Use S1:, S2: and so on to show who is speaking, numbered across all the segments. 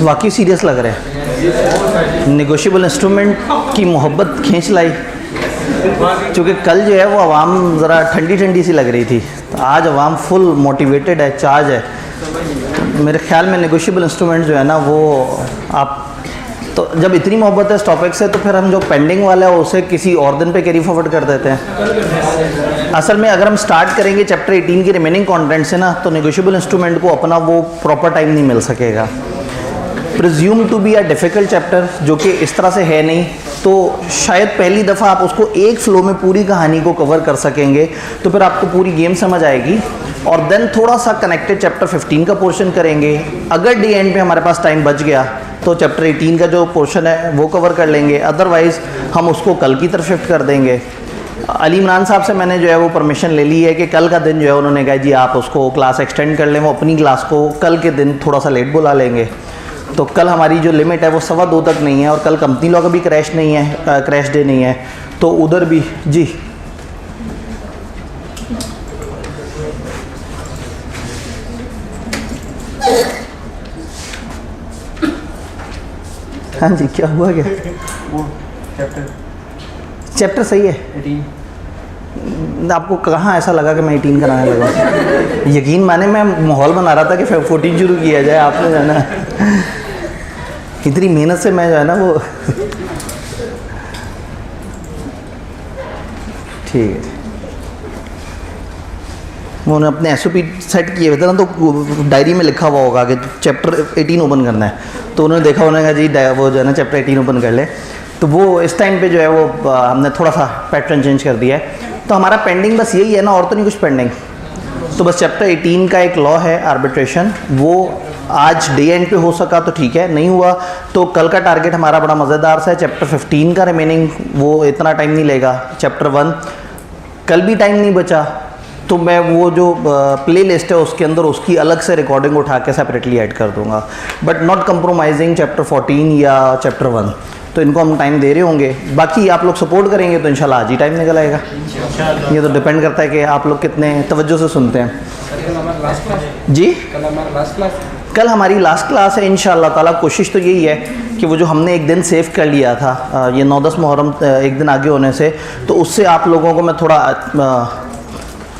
S1: वाकई सीरियस लग रहे हैं। नेगोशिएबल इंस्ट्रूमेंट की मोहब्बत खींच लाई, क्योंकि कल जो है वो आवाम ज़रा ठंडी ठंडी सी लग रही थी, तो आज आवाम फुल मोटिवेटेड है, चार्ज है। तो मेरे ख्याल में नेगोशिएबल इंस्ट्रूमेंट जो है ना वो आप, तो जब इतनी मोहब्बत है इस टॉपिक से, तो फिर हम जो पेंडिंग वाला है उसे किसी और दिन पे कैरी फॉरवर्ड कर देते हैं। असल में अगर हम स्टार्ट करेंगे चैप्टर 18 की रिमेनिंग कंटेंट से ना, तो नेगोशिएबल इंस्ट्रूमेंट को अपना वो प्रॉपर टाइम नहीं मिल सकेगा। Presume to be a difficult chapter, जो कि इस तरह से है नहीं, तो शायद पहली दफ़ा आप उसको एक फ़्लो में पूरी कहानी को कवर कर सकेंगे, तो फिर आपको पूरी गेम समझ आएगी। और देन थोड़ा सा कनेक्टेड चैप्टर 15 का पोर्शन करेंगे। अगर डी एंड पे हमारे पास टाइम बच गया तो चैप्टर 18 का जो पोर्शन है वो कवर कर लेंगे, अदरवाइज़ हम उसको कल की तरफ शिफ्ट कर देंगे। अली इमरान साहब से मैंने जो है वो परमिशन ले ली है कि कल का दिन जो है उन्होंने कहा जी आप उसको क्लास एक्सटेंड कर लें, वो अपनी क्लास को कल के दिन थोड़ा सा लेट बुला लेंगे। तो कल हमारी जो लिमिट है वो 2:15 तक नहीं है, और कल कंपनी लॉ का भी क्रैश नहीं है, क्रैश डे नहीं है, तो उधर भी जी। हाँ जी, क्या हुआ क्या?
S2: वो
S1: चैप्टर सही है
S2: 18।
S1: आपको कहाँ ऐसा लगा कि मैं 18 कराने लगा? यकीन माने मैं माहौल बना रहा था कि 14 शुरू किया जाए, आपने जो है ना इतनी मेहनत से मैं जो है ना वो ठीक है। उन्होंने अपने SOP सेट किए हुए थे ना, तो डायरी में लिखा हुआ होगा कि चैप्टर 18 ओपन करना है, तो उन्होंने देखा, उन्होंने कहा जी वो जो है ना चैप्टर 18 ओपन कर ले। तो वो इस टाइम पे जो है वो हमने थोड़ा सा पैटर्न चेंज कर दिया है। तो हमारा पेंडिंग बस यही है ना, और तो नहीं कुछ पेंडिंग। तो बस चैप्टर 18 का एक लॉ है आर्बिट्रेशन, वो आज डे एंड पे हो सका तो ठीक है, नहीं हुआ तो कल का टारगेट हमारा बड़ा मज़ेदार सा है। चैप्टर 15 का रिमेनिंग वो इतना टाइम नहीं लेगा। चैप्टर 1 कल भी टाइम नहीं बचा, तो मैं वो जो प्ले लिस्ट है उसके अंदर उसकी अलग से रिकॉर्डिंग उठा के सेपरेटली ऐड कर दूंगा, बट नॉट कंप्रोमाइजिंग चैप्टर 14 या चैप्टर 1। तो इनको हम टाइम दे रहे होंगे, बाकी आप लोग सपोर्ट करेंगे तो इंशाल्लाह आज ही टाइम निकल आएगा। ये तो डिपेंड करता है कि आप लोग कितने तवज्जो से सुनते हैं। जी, कल हमारी लास्ट क्लास है इंशाल्लाह ताला। कोशिश तो यही है कि वो जो हमने एक दिन सेव कर लिया था, ये 9-10 मुहर्रम एक दिन आगे होने से, तो उससे आप लोगों को मैं थोड़ा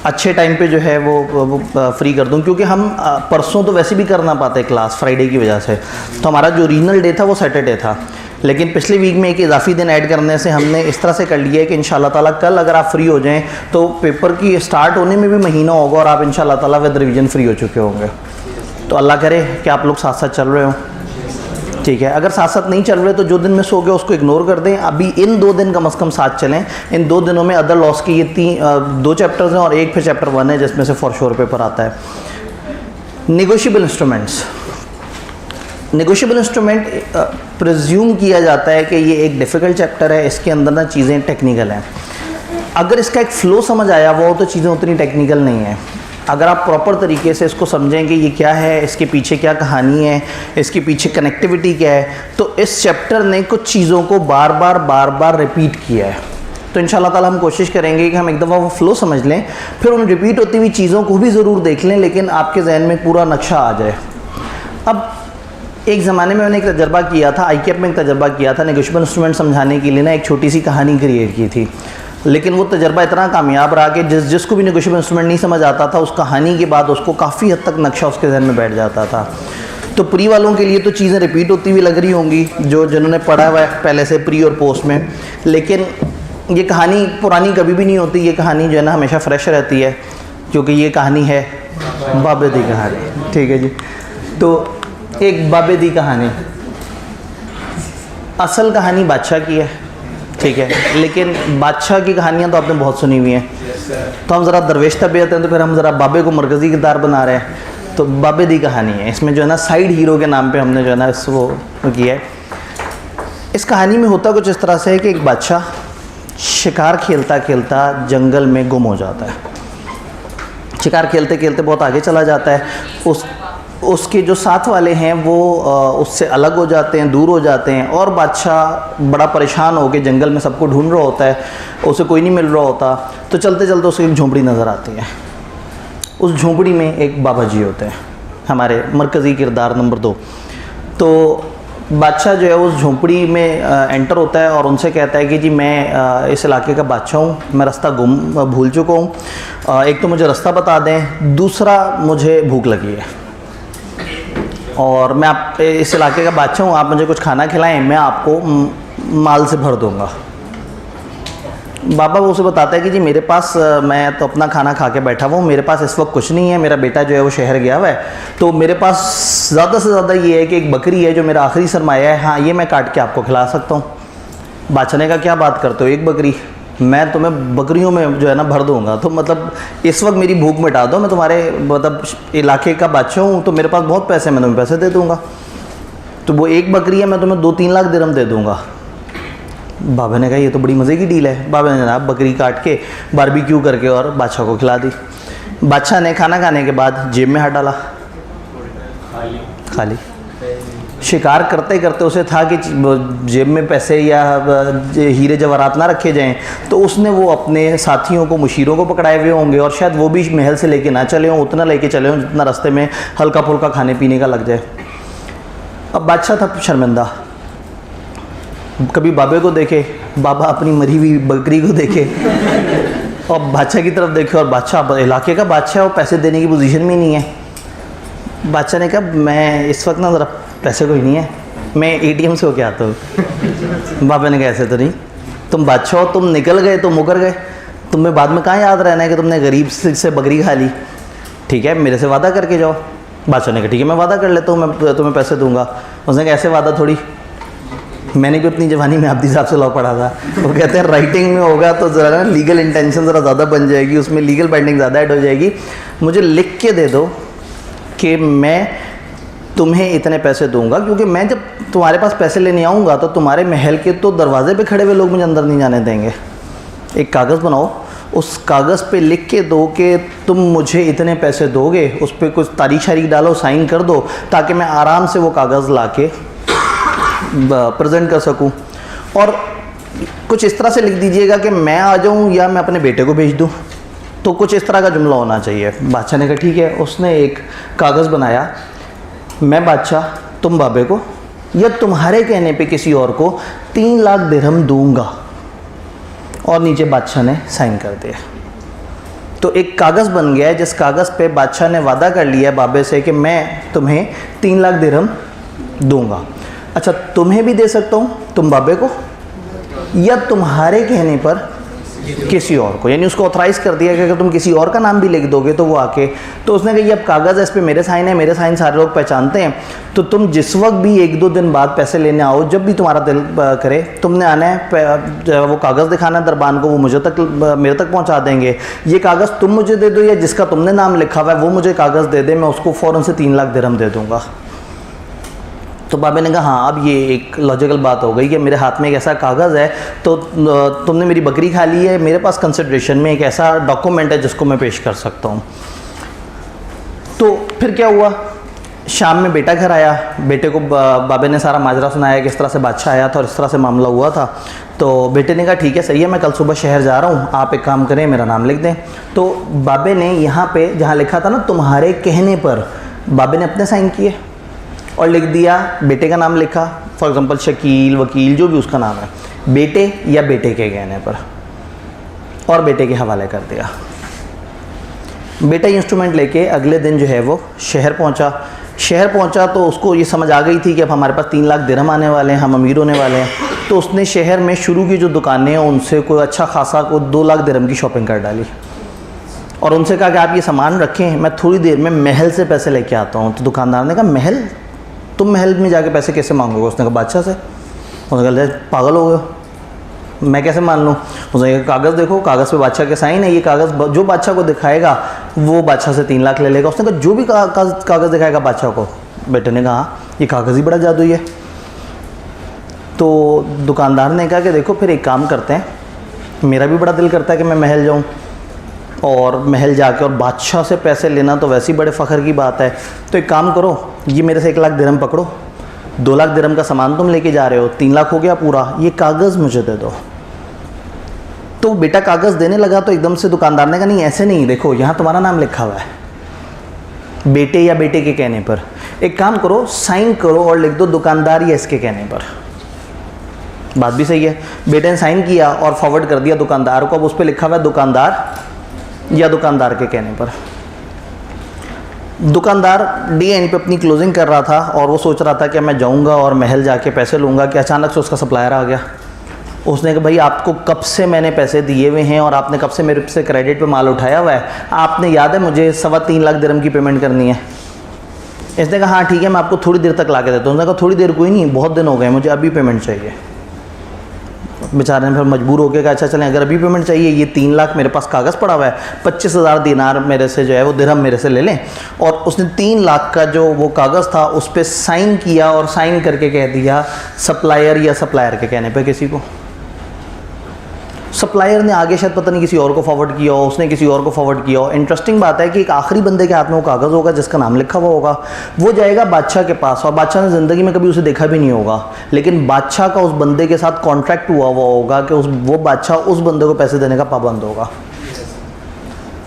S1: अच्छे टाइम पे जो है वो फ्री कर दूं, क्योंकि हम परसों तो वैसे भी कर ना पाते क्लास फ्राइडे की वजह से। तो हमारा जो ओरिजिनल डे था वो सैटरडे था, लेकिन पिछले वीक में एक इजाफी दिन ऐड करने से हमने इस तरह से कर लिया है कि इंशाल्लाह ताला कल अगर आप फ्री हो जाएं तो पेपर की स्टार्ट होने में भी महीना होगा और आप इंशाल्लाह ताला विद रिवीजन फ्री हो चुके होंगे। तो अल्लाह करे कि आप लोग साथ साथ चल रहे हो, ठीक है। अगर साथ साथ नहीं चल रहे तो जो दिन मिस हो गया उसको इग्नोर कर दें। अभी इन 2 दिन कम से कम साथ चलें। इन 2 दिनों में अदर लॉस की ये 2 चैप्टर्स हैं और एक फिर चैप्टर 1 है जिसमें से फॉर श्योर पेपर आता है। Negotiable instruments, negotiable instrument presume किया जाता है कि ये एक डिफ़िकल्ट चैप्टर है, इसके अंदर ना चीज़ें टेक्निकल हैं। अगर इसका एक फ़्लो समझ आया हुआ हो तो चीज़ें उतनी टेक्निकल नहीं है। अगर आप प्रॉपर तरीके से इसको समझें कि ये क्या है, इसके पीछे क्या कहानी है, इसके पीछे कनेक्टिविटी क्या है, तो इस चैप्टर ने कुछ चीज़ों को बार बार रिपीट किया है। तो इंशाल्लाह ताला हम कोशिश करेंगे कि हम एक दफ़ा वो फ़्लो समझ लें, फिर उन रिपीट होती हुई चीज़ों को भी ज़रूर देख लें, लेकिन आपके जहन में पूरा नक्शा आ जाए। अब एक ज़माने में मैंने एक तजर्बा किया था, ICAP में एक तजर्बा किया था, नेगोशिएबल इंस्ट्रूमेंट समझाने के लिए ना एक छोटी सी कहानी क्रिएट की थी, लेकिन वो तजर्बा इतना कामयाब रहा कि जिसको भी नेगोशिएबल इंस्ट्रूमेंट नहीं समझ आता था, उस कहानी के बाद उसको काफ़ी हद तक नक्शा उसके जहन में बैठ जाता था। तो प्री वालों के लिए तो चीज़ें रिपीट होती हुई लग रही होंगी जिन्होंने पढ़ा हुआ है पहले से प्री और पोस्ट में, लेकिन ये कहानी पुरानी कभी भी नहीं होती। ये कहानी जो है ना हमेशा फ्रेश रहती है, क्योंकि ये कहानी है बाबे दी कहानी, ठीक है जी। तो एक बाबे दी कहानी, असल कहानी बादशाह की है, ठीक है, लेकिन बादशाह की कहानियाँ तो आपने बहुत सुनी हुई हैं। तो हम ज़रा दरवेश तबीयत हैं तो फिर हम ज़रा बाबे को मरकज़ी किरदार बना रहे हैं। तो बाबे दी कहानी है, इसमें जो है ना साइड हीरो के नाम पे हमने जो है ना वो किया है। इस कहानी में होता कुछ इस तरह से है कि एक बादशाह शिकार खेलता खेलता जंगल में गुम हो जाता है। शिकार खेलते खेलते बहुत आगे चला जाता है। उसके जो साथ वाले हैं वो उससे अलग हो जाते हैं, दूर हो जाते हैं, और बादशाह बड़ा परेशान हो के जंगल में सबको ढूंढ रहा होता है, उसे कोई नहीं मिल रहा होता। तो चलते चलते उसे एक झोंपड़ी नज़र आती है। उस झोंपड़ी में एक बाबा जी होते हैं, हमारे मरकज़ी किरदार नंबर 2। तो बादशाह जो है उस झोंपड़ी में एंटर होता है और उनसे कहता है कि जी मैं इस इलाके का बादशाह हूँ, मैं रास्ता भूल चुका हूँ, एक तो मुझे रास्ता बता दें, दूसरा मुझे भूख लगी है और मैं आप इस इलाके का बादशाह हूँ, आप मुझे कुछ खाना खिलाएं, मैं आपको माल से भर दूँगा। बाबा वो उसे बताता है कि जी मेरे पास मैं तो अपना खाना खा के बैठा हुआ हूँ, मेरे पास इस वक्त कुछ नहीं है, मेरा बेटा जो है वो शहर गया हुआ है, तो मेरे पास ज़्यादा से ज़्यादा ये है कि एक बकरी है जो मेरा आखिरी सरमाया है, हाँ ये मैं काट के आपको खिला सकता हूँ। बादशाह ने कहा क्या बात करते हो, एक बकरी, मैं तुम्हें बकरियों में जो है ना भर दूँगा, तो मतलब इस वक्त मेरी भूख मिटा दो, मैं तुम्हारे मतलब इलाके का बादशाह हूँ, तो मेरे पास बहुत पैसे, मैं तुम्हें पैसे दे दूँगा। तो वो एक बकरी है, मैं तुम्हें 2-3 लाख दिरहम दे दूँगा। बाबा ने कहा ये तो बड़ी मज़े की डील है। बाबा ने जनाब बकरी काट के बारबेक्यू करके और बादशाह को खिला दी। बादशाह ने खाना खाने के बाद जेब में हाथ डाला, खाली। शिकार करते करते उसे था कि जेब में पैसे या हीरे जवाहरात ना रखे जाएं, तो उसने वो अपने साथियों को, मुशीरों को पकड़ाए हुए होंगे और शायद वो भी महल से लेके ना चले हों, उतना लेके चले हों जितना रास्ते में हल्का फुल्का खाने पीने का लग जाए। अब बादशाह था शर्मिंदा, कभी बाबे को देखे, बाबा अपनी मरी हुई बकरी को देखे और बादशाह की तरफ देखे और बादशाह इलाके का बादशाह और पैसे देने की पोजीशन में नहीं है। बादशाह ने कहा मैं इस वक्त ना ज़रा पैसे कोई नहीं है, मैं एटीएम से होके आता हूँ। बाबा ने कहा ऐसे तो नहीं, तुम बादशाह हो, तुम निकल गए तो मुकर गए, तुम्हें बाद में कहाँ याद रहना है कि तुमने गरीब से बकरी खा ली, ठीक है मेरे से वादा करके जाओ। बादशाह ने कहा ठीक है मैं वादा कर लेता हूँ, मैं तुम्हें पैसे दूंगा। उसने कहा ऐसे वादा थोड़ी, मैंने भी अपनी जवानी में आब्दी साहब से लॉ पढ़ा था, वो कहते हैं राइटिंग में होगा तो ज़रा ना लीगल इंटेंशन ज़रा ज़्यादा बन जाएगी, उसमें लीगल बाइंडिंग ज़्यादा ऐड हो जाएगी। मुझे लिख के दे दो कि मैं तुम्हें इतने पैसे दूंगा, क्योंकि मैं जब तुम्हारे पास पैसे लेने आऊँगा तो तुम्हारे महल के तो दरवाजे पे खड़े हुए लोग मुझे अंदर नहीं जाने देंगे। एक कागज़ बनाओ, उस कागज़ पे लिख के दो कि तुम मुझे इतने पैसे दोगे, उस पर कुछ तारीख शारीख डालो, साइन कर दो, ताकि मैं आराम से वो कागज़ ला के प्रेजेंट कर सकूं। और कुछ इस तरह से लिख दीजिएगा कि मैं आ जाऊं या मैं अपने बेटे को भेज दूं, तो कुछ इस तरह का जुमला होना चाहिए। बादशाह ने कहा ठीक है। उसने एक कागज़ बनाया, मैं बादशाह तुम बाबे को या तुम्हारे कहने पे किसी और को 3 लाख दिरहम दूंगा, और नीचे बादशाह ने साइन कर दिया। तो एक कागज़ बन गया है जिस कागज़ पे बादशाह ने वादा कर लिया बाबे से कि मैं तुम्हें 3 लाख दिरहम दूंगा। अच्छा तुम्हें भी दे सकता हूँ, तुम बाबे को, या तुम्हारे कहने पर किसी और को, यानी उसको ऑथराइज़ कर दिया कि अगर तुम किसी और का नाम भी लिख दोगे तो वो आके, तो उसने कहा ये अब कागज़ है, इस पर मेरे साइन है, मेरे साइन सारे लोग पहचानते हैं, तो तुम जिस वक्त भी 1-2 दिन बाद पैसे लेने आओ, जब भी तुम्हारा दिल करे, तुमने आना है, वो कागज़ दिखाना है दरबान को, वो मुझे तक मेरे तक पहुंचा देंगे। ये कागज़ तुम मुझे दे दो या जिसका तुमने नाम लिखा हुआ है वो मुझे कागज़ दे दे, मैं उसको फ़ौरन से 3 लाख दिरहम दे दूँगा। तो बाबे ने कहा हाँ अब ये एक लॉजिकल बात हो गई कि मेरे हाथ में एक ऐसा कागज़ है, तो तुमने मेरी बकरी खा ली है, मेरे पास कंसिडरेशन में एक ऐसा डॉक्यूमेंट है जिसको मैं पेश कर सकता हूँ। तो फिर क्या हुआ, शाम में बेटा घर आया, बेटे को बाबे ने सारा माजरा सुनाया कि इस तरह से बादशाह आया था और इस तरह से मामला हुआ था। तो बेटे ने कहा ठीक है सही है, मैं कल सुबह शहर जा रहा हूँ, आप एक काम करें मेरा नाम लिख दें। तो बाबे ने यहाँ पे जहाँ लिखा था ना तुम्हारे कहने पर, बाबे ने अपने साइन किए और लिख दिया, बेटे का नाम लिखा, फॉर एग्जांपल शकील, वकील, जो भी उसका नाम है, बेटे या बेटे के कहने पर, और बेटे के हवाले कर दिया। बेटा इंस्ट्रूमेंट लेके अगले दिन जो है वो शहर पहुंचा तो उसको ये समझ आ गई थी कि अब हमारे पास 3 लाख दिरहम आने वाले हैं, हम अमीर होने वाले हैं। तो उसने शहर में शुरू की जो दुकानें हैं उनसे कोई अच्छा खासा को 2 लाख दिरहम की शॉपिंग कर डाली और उनसे कहा कि आप ये सामान रखें, मैं थोड़ी देर में महल से पैसे लेके आता हूँ। तो दुकानदार ने कहा महल, तुम महल में जाके पैसे कैसे मांगोगे? उसने कहा बादशाह से। उसने कहा पागल हो गए, मैं कैसे मान लूँ? उसने कहा कागज़ देखो, कागज़ पे बादशाह के साइन है, ये कागज़ जो बादशाह को दिखाएगा वो बादशाह से 3 लाख ले लेगा। उसने कहा जो भी कागज़ दिखाएगा बादशाह को। बेटे ने कहा ये कागज़ ही बड़ा जादुई है। तो दुकानदार ने कहा कि देखो फिर एक काम करते हैं, मेरा भी बड़ा दिल करता है कि मैं महल जाऊँ, और महल जाके और बादशाह से पैसे लेना तो वैसे ही बड़े फ़ख्र की बात है। तो एक काम करो, ये मेरे से 1 लाख दिरहम पकड़ो, 2 लाख दिरहम का सामान तुम लेके जा रहे हो, 3 लाख हो गया पूरा, ये कागज़ मुझे दे दो। तो बेटा कागज़ देने लगा तो एकदम से दुकानदार ने कहा नहीं ऐसे नहीं, देखो यहाँ तुम्हारा नाम लिखा हुआ है, बेटे या बेटे के कहने पर, एक काम करो, साइन करो और लिख दो दुकानदार या इसके कहने पर। बात भी सही है, बेटे ने साइन किया और फॉरवर्ड कर दिया दुकानदार को, अब उस पर लिखा हुआ है दुकानदार या दुकानदार के कहने पर। दुकानदार डी एंड पे अपनी क्लोजिंग कर रहा था और वो सोच रहा था कि मैं जाऊंगा और महल जाके पैसे लूँगा कि अचानक से उसका सप्लायर आ गया। उसने कहा भाई आपको कब से मैंने पैसे दिए हुए हैं और आपने कब से मेरे से क्रेडिट पे माल उठाया हुआ है, आपने याद है मुझे 3.25 लाख दिरहम की पेमेंट करनी है। इसने कहा हाँ ठीक है मैं आपको थोड़ी देर तक ला के देता हूँ। उसने कहा थोड़ी देर कोई नहीं, बहुत दिन हो गए, मुझे अभी पेमेंट चाहिए। बेचारे ने फिर मजबूर होकर कहा अच्छा चलें अगर अभी पेमेंट चाहिए, ये 3 लाख मेरे पास कागज़ पड़ा हुआ है, 25,000 दिनार मेरे से जो है वो दिरहम मेरे से ले लें। और उसने 3 लाख का जो वो कागज़ था उस पर साइन किया और साइन करके कह दिया सप्लायर या सप्लायर के कहने पे किसी को। सप्लायर ने आगे शायद पता नहीं किसी और को फॉरवर्ड किया हो, उसने किसी और को फॉरवर्ड किया हो। इंटरेस्टिंग बात है कि एक आखिरी बंदे के हाथ में वो कागज़ होगा जिसका नाम लिखा हुआ होगा, वो जाएगा बादशाह के पास और बादशाह ने ज़िंदगी में कभी उसे देखा भी नहीं होगा, लेकिन बादशाह का उस बंदे के साथ कॉन्ट्रैक्ट हुआ होगा कि वो बादशाह उस बंदे को पैसे देने का पाबंद होगा।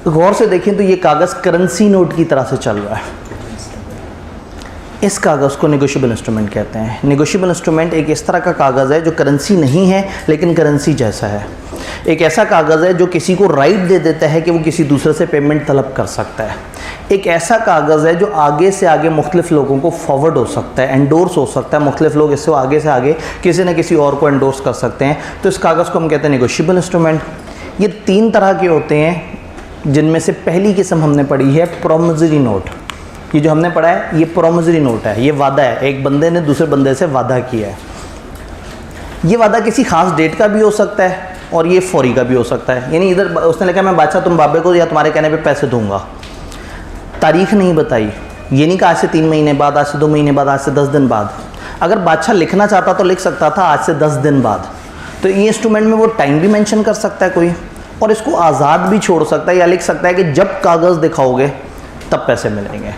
S1: गौर से देखें तो ये कागज़ करेंसी नोट की तरह से चल रहा है। इस कागज़ को नेगोशिएबल इंस्ट्रूमेंट कहते हैं। नेगोशिएबल इंस्ट्रूमेंट एक इस तरह का कागज़ है जो करेंसी नहीं है लेकिन करेंसी जैसा है। एक ऐसा कागज़ है जो किसी को राइट दे देता है कि वो किसी दूसरे से पेमेंट तलब कर सकता है। एक ऐसा कागज़ है जो आगे से आगे मुख्तलिफ लोगों को फॉरवर्ड हो सकता है, एंडोर्स हो सकता है, मुख्तलिफ लोग इससे आगे से आगे किसी न किसी और को एंडोर्स कर सकते हैं। तो इस कागज़ को हम कहते हैं नेगोशिएबल इंस्ट्रूमेंट। ये 3 तरह के होते हैं जिनमें से पहली किस्म हमने पढ़ी है प्रॉमिसरी नोट। ये जो हमने पढ़ा है ये प्रॉमिसरी नोट है, ये वादा है, एक बंदे ने दूसरे बंदे से वादा किया है। ये वादा किसी खास डेट का भी हो सकता है और ये फौरी का भी हो सकता है। यानी इधर उसने लिखा मैं बादशाह तुम बाबे को या तुम्हारे कहने पे पैसे दूंगा, तारीख नहीं बताई, ये नहीं कहा आज से 3 महीने बाद, आज से 2 महीने बाद, आज से 10 दिन बाद। अगर बादशाह लिखना चाहता तो लिख सकता था आज से 10 दिन बाद। तो ये इंस्ट्रूमेंट में वो टाइम भी मेंशन कर सकता है कोई, और इसको आज़ाद भी छोड़ सकता है या लिख सकता है कि जब कागज़ दिखाओगे तब पैसे मिलेंगे।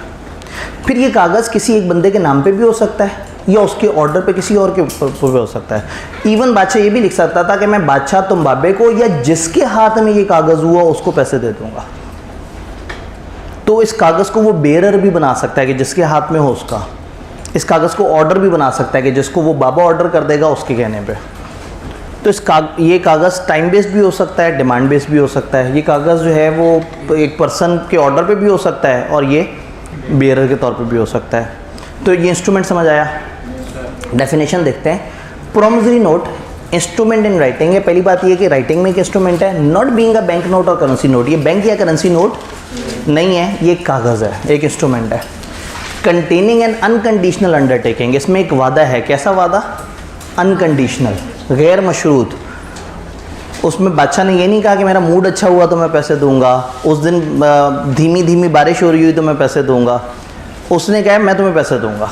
S1: फिर ये कागज़ किसी एक बंदे के नाम पे भी हो सकता है या उसके ऑर्डर पे किसी और के ऊपर भी हो सकता है। इवन बादशाह ये भी लिख सकता था कि मैं बादशाह तुम बाबे को या जिसके हाथ में ये कागज़ हुआ उसको पैसे दे दूंगा। तो इस कागज़ को वो बेरर भी बना सकता है कि जिसके हाथ में हो उसका। इस कागज़ को ऑर्डर भी बना सकता है कि जिसको वो बाबा ऑर्डर कर देगा उसके कहने पे। तो ये कागज़ टाइम बेस्ड भी हो सकता है, डिमांड बेस्ड भी हो सकता है। ये कागज़ जो है वो एक पर्सन के ऑर्डर पे भी हो सकता है और ये बेरर के तौर पे भी हो सकता है। तो ये इंस्ट्रूमेंट समझ आया। डेफिनेशन देखते हैं। Promissory note instrument in writing है। पहली बात ये कि राइटिंग में एक इंस्ट्रूमेंट है, not being a bank note और करेंसी नोट। ये बैंक या करेंसी नोट नहीं है, ये एक कागज़ है, एक इंस्ट्रूमेंट है। कंटेनिंग एन अनकंडीशनल अंडरटेकिंग, इसमें एक वादा है। कैसा वादा? अनकंडीशनल, गैर मशरूत। उसमें बादशाह ने ये नहीं कहा कि मेरा मूड अच्छा हुआ तो मैं पैसे दूंगा, उस दिन धीमी धीमी बारिश हो रही हुई तो मैं पैसे दूंगा। उसने कहा मैं तुम्हें पैसे दूंगा।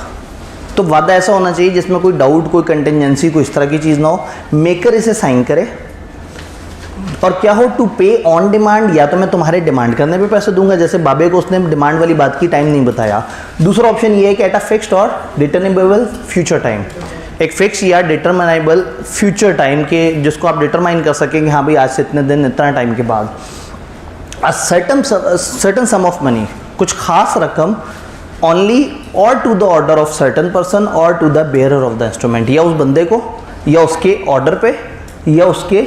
S1: तो वादा ऐसा होना चाहिए जिसमें कोई डाउट, कोई कंटिजेंसी, कोई इस तरह की चीज़ ना हो। मेकर इसे साइन करे और क्या हो, टू पे ऑन डिमांड, या तो मैं तुम्हारे डिमांड करने पे पैसे दूंगा, जैसे बाबे को उसने डिमांड वाली बात की, टाइम नहीं बताया। दूसरा ऑप्शन ये है कि एट अ फिक्स्ड और डिटरमिनेबल फ्यूचर टाइम, एक फिक्स या डिटरमाइनेबल फ्यूचर टाइम के जिसको आप डिटरमाइन कर सकेंगे, हाँ भाई आज से इतने दिन इतना टाइम के बाद। A certain sum of money, कुछ खास रकम, ओनली और to the order of certain person और to the bearer of the instrument, या उस बंदे को या उसके ऑर्डर पे या उसके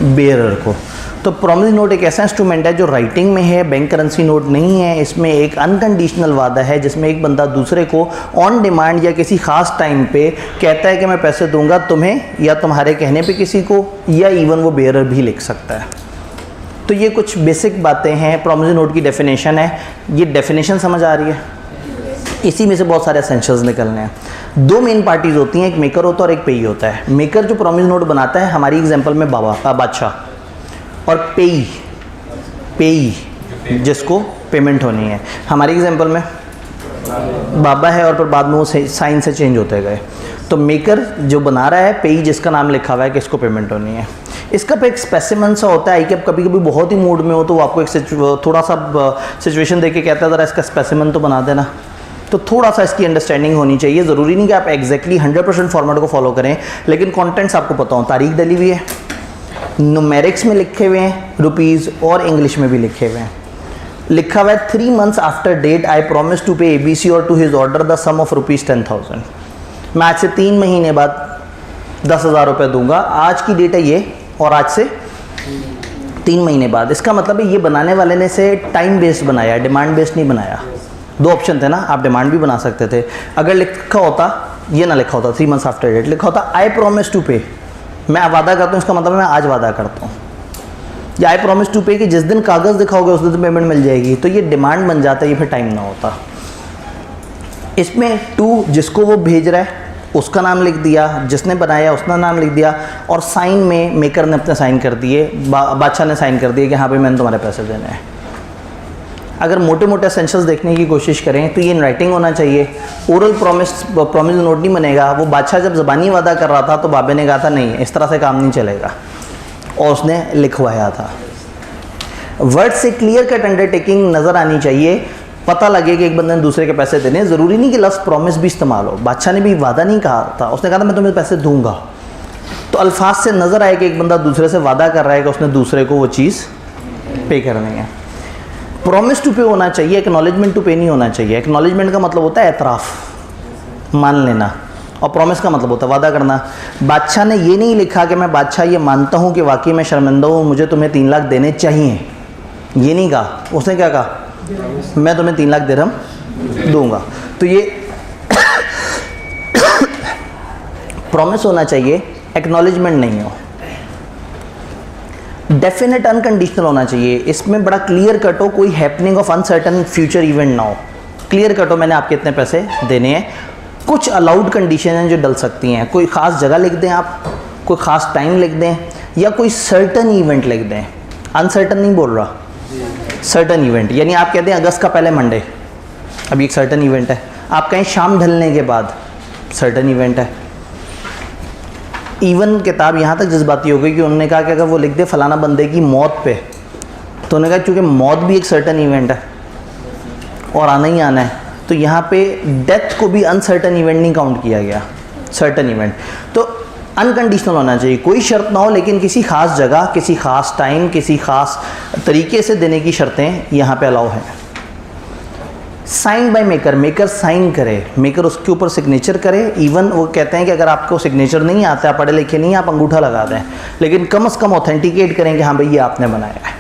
S1: बेयरर को। तो प्रॉमिसरी नोट एक ऐसा इंस्ट्रूमेंट है जो राइटिंग में है, बैंक करेंसी नोट नहीं है। इसमें एक अनकंडीशनल वादा है जिसमें एक बंदा दूसरे को ऑन डिमांड या किसी खास टाइम पे कहता है कि मैं पैसे दूंगा तुम्हें या तुम्हारे कहने पे किसी को, या इवन वो बेयरर भी लिख सकता है। तो ये कुछ बेसिक बातें हैं, प्रॉमिसरी नोट की डेफिनेशन है। ये डेफिनेशन समझ आ रही है? इसी में से बहुत सारे एसेंशियल्स निकलने हैं। 2 मेन पार्टीज होती हैं, एक मेकर होता है और एक पेई होता है। मेकर जो प्रॉमिसरी नोट बनाता है, हमारी एग्जांपल में बादशाह, और पेई जिसको पेमेंट होनी है, हमारी एग्जांपल में बाबा है और फिर बाद में वो साइन से चेंज होते गए। तो मेकर जो बना रहा है, पेई जिसका नाम लिखा हुआ है कि इसको पेमेंट होनी है। इसका एक स्पेसिमेन सा होता है कि अब कभी कभी बहुत ही मूड में हो तो वो आपको एक थोड़ा सा सिचुएशन देके कहता है ज़रा इसका स्पेसिमेन तो बना देना। तो थोड़ा सा इसकी अंडरस्टैंडिंग होनी चाहिए। ज़रूरी नहीं कि आप एग्जैक्टली 100% फॉर्मेट को फॉलो करें, लेकिन कंटेंट्स आपको पता हो। तारीख डली हुई है, न्यूमेरिक्स में लिखे हुए हैं रुपीज़, और इंग्लिश में भी लिखे हुए हैं। लिखा हुआ है 3 months after date I promise to pay ABC और to his order the sum of ₹10,000। मैं आज से 3 महीने बाद 10,000 रुपये दूंगा। आज की डेट है ये, और आज से 3 महीने बाद। इसका मतलब है ये बनाने वाले ने से टाइम बेस्ड बनाया, डिमांड बेस्ड नहीं बनाया। 2 ऑप्शन थे ना, आप डिमांड भी बना सकते थे। अगर लिखा होता, ये ना लिखा होता 3 months आफ्टर डेट, लिखा होता आई प्रॉमिस टू पे, मैं वादा करता हूँ, इसका मतलब मैं आज वादा करता हूँ। या आई प्रॉमिस टू पे कि जिस दिन कागज़ दिखाओगे उस दिन पेमेंट मिल जाएगी, तो ये डिमांड बन जाता है, ये फिर टाइम ना होता। इसमें टू जिसको वो भेज रहा है उसका नाम लिख दिया, जिसने बनाया उसका नाम लिख दिया, और साइन में मेकर ने अपने साइन कर दिए, बादशाह ने साइन कर दिए कि हाँ भाई मैंने तुम्हारे पैसे देने हैं। अगर मोटे मोटे एसेंशियल्स देखने की कोशिश करें तो ये इन राइटिंग होना चाहिए। ओरल प्रॉमिस नोट नहीं बनेगा। वो बादशाह जब ज़बानी वादा कर रहा था तो बाबे ने कहा था नहीं इस तरह से काम नहीं चलेगा, और उसने लिखवाया था। वर्ड से क्लियर कट अंडरटेकिंग नज़र आनी चाहिए, पता लगे कि एक बंदे ने दूसरे के पैसे देने। ज़रूरी नहीं कि लफ्ज़ प्रॉमिस भी इस्तेमाल हो। बादशाह ने भी वादा नहीं कहा था, उसने कहा था मैं तुम्हें पैसे दूंगा। तो अल्फाज से नज़र आए कि एक बंदा दूसरे से वादा कर रहा है कि उसने दूसरे को वो चीज़ पे करनी है। प्रॉमिस टू पे होना चाहिए, एक्नॉलेजमेंट टू पे नहीं होना चाहिए। एक्नॉलेजमेंट का मतलब होता है एतराफ़, मान लेना, और प्रॉमिस का मतलब होता है वादा करना। बादशाह ने ये नहीं लिखा कि मैं बादशाह ये मानता हूँ कि वाकई मैं शर्मिंदा हूँ, मुझे तुम्हें 3 लाख देने चाहिए, ये नहीं कहा। उसने क्या कहा, मैं तुम्हें 3 लाख दिरहम दूंगा। तो ये प्रॉमिस होना चाहिए, एक्नॉलेजमेंट नहीं हो। डेफिनेट अनकंडीशनल होना चाहिए। इसमें बड़ा क्लियर कट हो, कोई happening of uncertain future event ना हो। क्लियर कट हो मैंने आपके इतने पैसे देने हैं। कुछ अलाउड कंडीशन हैं जो डल सकती हैं। कोई ख़ास जगह लिख दें आप, कोई ख़ास टाइम लिख दें, या कोई सर्टन इवेंट लिख दें। अनसर्टन नहीं बोल रहा, सर्टन इवेंट। यानी आप कहते हैं अगस्त का पहले मंडे, अभी एक सर्टन इवेंट है। आप कहें शाम ढलने के बाद, सर्टन इवेंट है। इवन किताब यहाँ तक जज्बाती हो गई कि उन्होंने कहा कि अगर वो लिख दे फलाना बंदे की मौत पे, तो उन्होंने कहा चूँकि मौत भी एक सर्टन इवेंट है और आना ही आना है, तो यहाँ पे डेथ को भी अनसर्टन इवेंट नहीं काउंट किया गया, सर्टन इवेंट। तो अनकंडीशनल होना चाहिए, कोई शर्त ना हो, लेकिन किसी ख़ास जगह, किसी ख़ास टाइम, किसी ख़ास तरीके से देने की शर्तें यहाँ पे अलाउ हैं। Sign by maker, maker sign करे, मेकर उसके ऊपर सिग्नेचर करे। इवन वो कहते हैं कि अगर आपको सिग्नेचर नहीं आता, पढ़े लिखे नहीं, आप अंगूठा लगा दें, लेकिन कम से कम ऑथेंटिकेट करें कि हाँ भाई ये आपने बनाया है।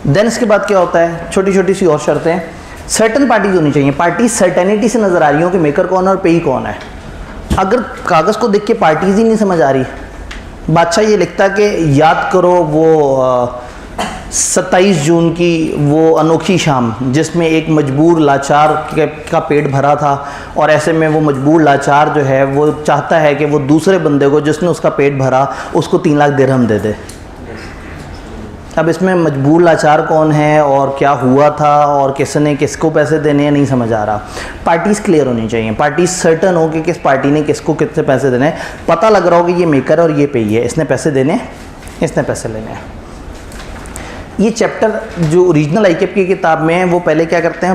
S1: देन इसके बाद क्या होता है, छोटी छोटी सी और शर्तें। सर्टन पार्टीज होनी चाहिए। पार्टी सर्टेनिटी से नज़र आ रही हो कि मेकर कौन है और पेई कौन है। अगर कागज़ को देख के पार्टीज ही नहीं समझ आ रही, बादशाह ये लिखता कि याद करो वो 27 जून की वो अनोखी शाम जिसमें एक मजबूर लाचार का पेट भरा था, और ऐसे में वो मजबूर लाचार जो है वो चाहता है कि वो दूसरे बंदे को जिसने उसका पेट भरा उसको 3 लाख दिरहम दे दे। अब इसमें मजबूर लाचार कौन है और क्या हुआ था और किसने किसको पैसे देने हैं नहीं समझ आ रहा। पार्टीज़ क्लियर होनी चाहिए, पार्टी सर्टन हो कि किस पार्टी ने किसको कितने पैसे देने हैं, पता लग रहा हो कि ये मेकर है और ये पेई है, इसने पैसे देने, इसने पैसे लेने हैं। ये चैप्टर जो ओरिजिनल आईकेप की किताब में है वो पहले क्या करते हैं,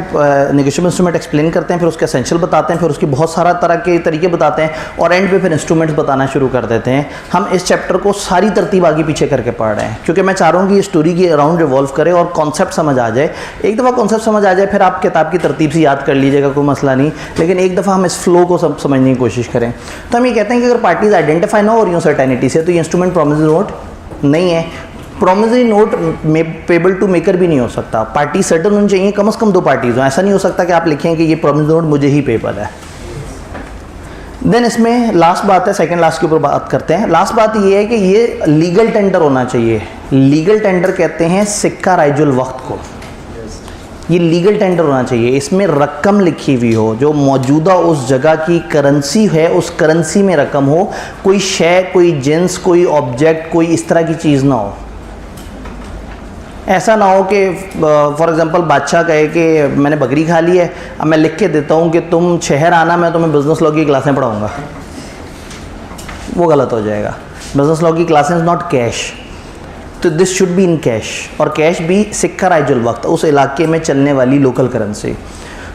S1: नेगोशिएबल इंस्ट्रूमेंट एक्सप्लेन करते हैं, फिर उसके एसेंशियल बताते हैं, फिर उसकी बहुत सारा तरह के तरीके बताते हैं, और एंड पे फिर इंस्ट्रूमेंट्स बताना शुरू कर देते हैं। हम इस चैप्टर को सारी तरतीब आगे पीछे करके पढ़ रहे हैं, क्योंकि मैं चाह रहा हूँ कि ये स्टोरी के अराउंड रिवॉल्व करे और कॉन्सेप्ट समझ आ जाए। एक दफ़ा कॉन्सेप्ट समझ आ जाए फिर आप किताब की तरतीब से याद कर लीजिएगा, कोई मसला नहीं, लेकिन एक दफ़ा हम इस फ्लो को समझने की कोशिश करें। तो हम ये कहते हैं कि अगर पार्टीज आइडेंटिफाई ना हो रही हो सर्टेनिटी से, तो ये इंस्ट्रूमेंट प्रॉमिसरी नोट नहीं है। Promissory note payable to maker भी नहीं हो सकता। पार्टी सर्टन होनी चाहिए, कम से कम 2 पार्टीज हो। ऐसा नहीं हो सकता कि आप लिखें कि ये प्रॉमिसरी नोट मुझे ही पेबल है। देन इसमें लास्ट बात है, सेकंड लास्ट के ऊपर बात करते हैं। लास्ट बात ये है कि ये लीगल टेंडर होना चाहिए। लीगल टेंडर कहते हैं सिक्का राइजुल वक्त को, ये लीगल टेंडर होना चाहिए। इसमें रकम लिखी हुई हो, जो मौजूदा उस जगह की करेंसी है उस करेंसी में रकम हो, कोई शय, कोई जिन्स, कोई ऑब्जेक्ट, कोई इस तरह की चीज़ ना हो। ऐसा ना हो कि फॉर एग्जांपल बादशाह कहे कि मैंने बकरी खा ली है, अब मैं लिख के देता हूँ कि तुम शहर आना, मैं तुम्हें बिज़नेस लॉ की क्लासें पढ़ाऊँगा, वो गलत हो जाएगा। बिज़नेस लॉ की क्लासेस नॉट कैश, तो this should be in cash, और कैश भी सिक्का राइजुल वक्त, उस इलाके में चलने वाली लोकल करेंसी।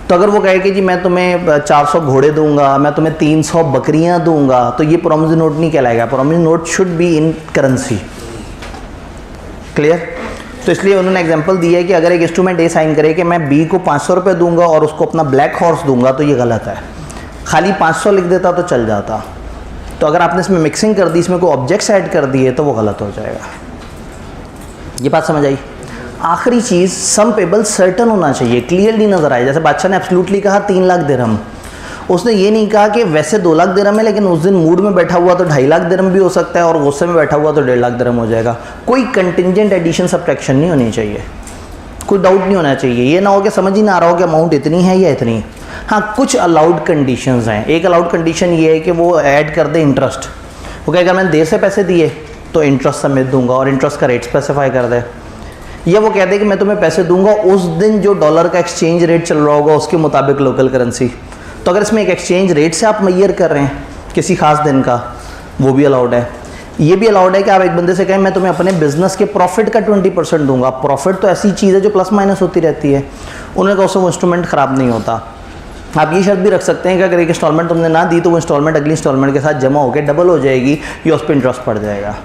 S1: तो अगर वो कहे कि जी मैं तुम्हें 400 घोड़े दूंगा, मैं तुम्हें 300 बकरियां दूंगा, तो ये प्रॉमिसरी नोट नहीं कहलाएगा। Promissory note should be in currency. Clear? तो इसलिए उन्होंने एग्जांपल दिया है कि अगर एक इंस्ट्रूमेंट ए साइन करे कि मैं बी को 500 रुपये दूंगा और उसको अपना ब्लैक हॉर्स दूंगा, तो ये गलत है। खाली 500 लिख देता तो चल जाता। तो अगर आपने इसमें मिक्सिंग कर दी, इसमें कोई ऑब्जेक्ट्स ऐड कर दिए, तो वो गलत हो जाएगा। ये बात समझ आई। आखिरी चीज़, सम पेबल सर्टन होना चाहिए, क्लियरली नज़र आए। जैसे बादशाह ने एब्सोल्युटली कहा 3 लाख दिरहम, उसने ये नहीं कहा कि वैसे 2 लाख दिरहम है, लेकिन उस दिन मूड में बैठा हुआ तो 2.5 लाख दिरहम भी हो सकता है और गुस्से में बैठा हुआ तो 1.5 लाख दिरहम हो जाएगा। कोई कंटिंजेंट एडिशन सब्ट्रैक्शन नहीं होनी चाहिए, कोई डाउट नहीं होना चाहिए। ये ना हो कि समझ ही ना आ रहा हो कि अमाउंट इतनी है या इतनी। हाँ, कुछ अलाउड कंडीशंस हैं। एक अलाउड कंडीशन ये है कि वो ऐड कर दे इंटरेस्ट। वो कहेगा मैंने देर से पैसे दिए तो इंटरेस्ट समेत दूंगा और इंटरेस्ट का रेट स्पेसिफाई कर दे। या वो कह दे कि मैं तुम्हें पैसे दूंगा उस दिन जो डॉलर का एक्सचेंज रेट चल रहा होगा उसके मुताबिक लोकल करेंसी। तो अगर इसमें एक एक्सचेंज रेट से आप मैयर कर रहे हैं किसी खास दिन का, वो भी अलाउड है। ये भी अलाउड है कि आप एक बंदे से कहें मैं तुम्हें अपने बिजनेस के प्रॉफिट का 20% दूंगा। प्रॉफिट तो ऐसी चीज़ है जो प्लस माइनस होती रहती है। उन्होंने कहा उससे वो इंस्ट्रूमेंट ख़राब नहीं होता। आप ये शर्त भी रख सकते हैं कि अगर एक इंस्टॉलमेंट तुमने ना दी तो वो इंस्टॉलमेंट अगली इंस्टॉलमेंट के साथ जमा होकर डबल हो जाएगी या उस पर इंटरेस्ट पड़ जाएगा।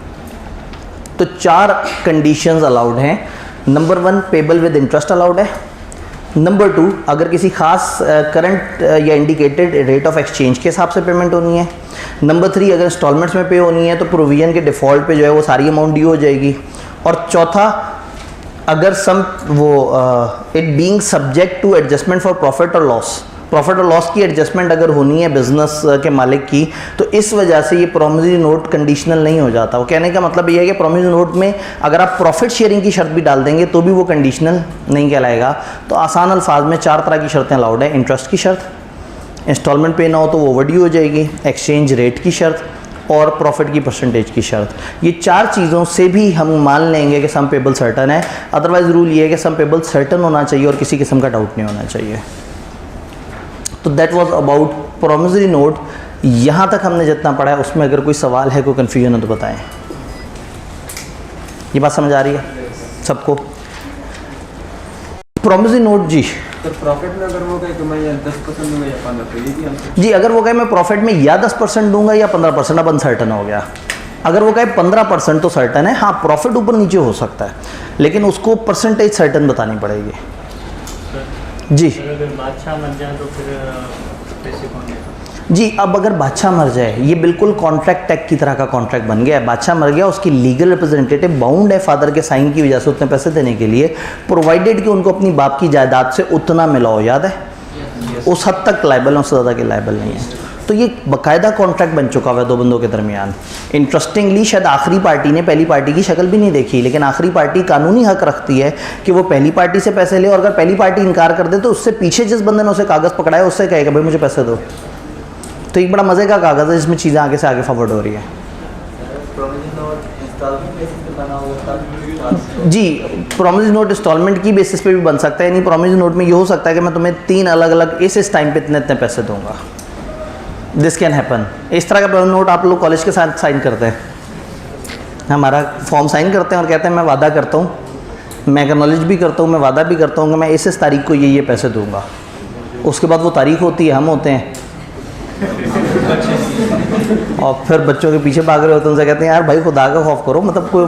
S1: तो 4 कंडीशंस अलाउड हैं। Number 1, payable with interest allowed है। नंबर 2, अगर किसी खास करंट या इंडिकेटेड रेट ऑफ एक्सचेंज के हिसाब से पेमेंट होनी है। नंबर 3, अगर इंस्टॉलमेंट्स में पे होनी है तो प्रोविजन के डिफ़ॉल्ट पे जो है वो सारी अमाउंट ड्यू हो जाएगी। और चौथा, अगर it being subject to adjustment for profit और लॉस की एडजस्टमेंट अगर होनी है बिजनेस के मालिक की, तो इस वजह से ये प्रोमिसरी नोट कंडीशनल नहीं हो जाता। वो कहने का मतलब ये है कि प्रोमिसरी नोट में अगर आप प्रॉफिट शेयरिंग की शर्त भी डाल देंगे तो भी वो कंडीशनल नहीं कहलाएगा। तो आसान अल्फाज में 4 तरह की शर्तें अलाउड है। इंटरेस्ट की शर्त, इंस्टॉलमेंट पे ना हो तो वो ओवरड्यू हो जाएगी, एक्सचेंज रेट की शर्त और प्रॉफिट की परसेंटेज की शर्त। ये 4 चीज़ों से भी हम मान लेंगे कि सम पेबल सर्टन है। अदरवाइज रूल ये है कि सम पेबल सर्टन होना चाहिए और किसी किस्म का डाउट नहीं होना चाहिए। तो that was about promissory note. यहाँ तक हमने जितना पढ़ा है उसमें अगर कोई सवाल है, कोई कन्फ्यूजन हो तो बताएं। ये बात समझ आ रही है सबको? प्रोमिसरी नोट जी,
S2: तो प्रॉफिट में अगर वो कहे कि मैं 10% दूंगा या 15%,
S1: जी अगर वो कहे मैं प्रॉफिट में या 10% दूंगा या 15%, अब अनसर्टन हो गया। अगर वो कहे 15% तो सर्टन है। हाँ, प्रॉफिट ऊपर नीचे हो सकता है, लेकिन उसको परसेंटेज सर्टन बतानी पड़ेगी। जी
S3: अगर बादशाह मर जाए तो फिर पैसे कौन देगा?
S1: जी, अब अगर बादशाह मर जाए, ये बिल्कुल कॉन्ट्रैक्ट टैग की तरह का कॉन्ट्रैक्ट बन गया है। बादशाह मर गया, उसकी लीगल रिप्रेजेंटेटिव बाउंड है फादर के साइन की वजह से उतने पैसे देने के लिए, प्रोवाइडेड कि उनको अपनी बाप की जायदाद से उतना मिला हो। याद है? उस हद तक लायबल है, उससे ज़्यादा के लायबल नहीं है। तो ये बाकायदा कॉन्ट्रैक्ट बन चुका हुआ है 2 बंदों के दरमियान। इंटरेस्टिंगली शायद आखिरी पार्टी ने पहली पार्टी की शक्ल भी नहीं देखी, लेकिन आखिरी पार्टी कानूनी हक रखती है कि वो पहली पार्टी से पैसे ले, और अगर पहली पार्टी इनकार कर दे तो उससे पीछे जिस बंदे ने उसे कागज़ पकड़ाया उससे कहेगा भाई मुझे पैसे दो। तो एक बड़ा मज़े का कागज़ है जिसमें चीज़ें आगे से आगे फॉरवर्ड हो रही है। जी, प्रोमिस नोट इंस्टॉलमेंट की बेसिस पे भी बन सकता है। यानी प्रोमिस नोट में ये हो सकता है कि मैं तुम्हें 3 अलग अलग इस टाइम पे इतने पैसे दूंगा। This can happen. इस तरह का प्रोमिस नोट आप लोग कॉलेज के साथ साइन करते हैं। हमारा फॉर्म साइन करते हैं और कहते हैं मैं वादा करता हूँ, मैं एक्नॉलेज भी करता हूँ, मैं वादा भी करता हूँ कि मैं इस तारीख को ये पैसे दूंगा। उसके बाद वो तारीख होती है, हम होते हैं और फिर बच्चों के पीछे भाग रहे होते हैं। उनसे कहते हैं यार भाई खुदा का खौफ करो, मतलब कोई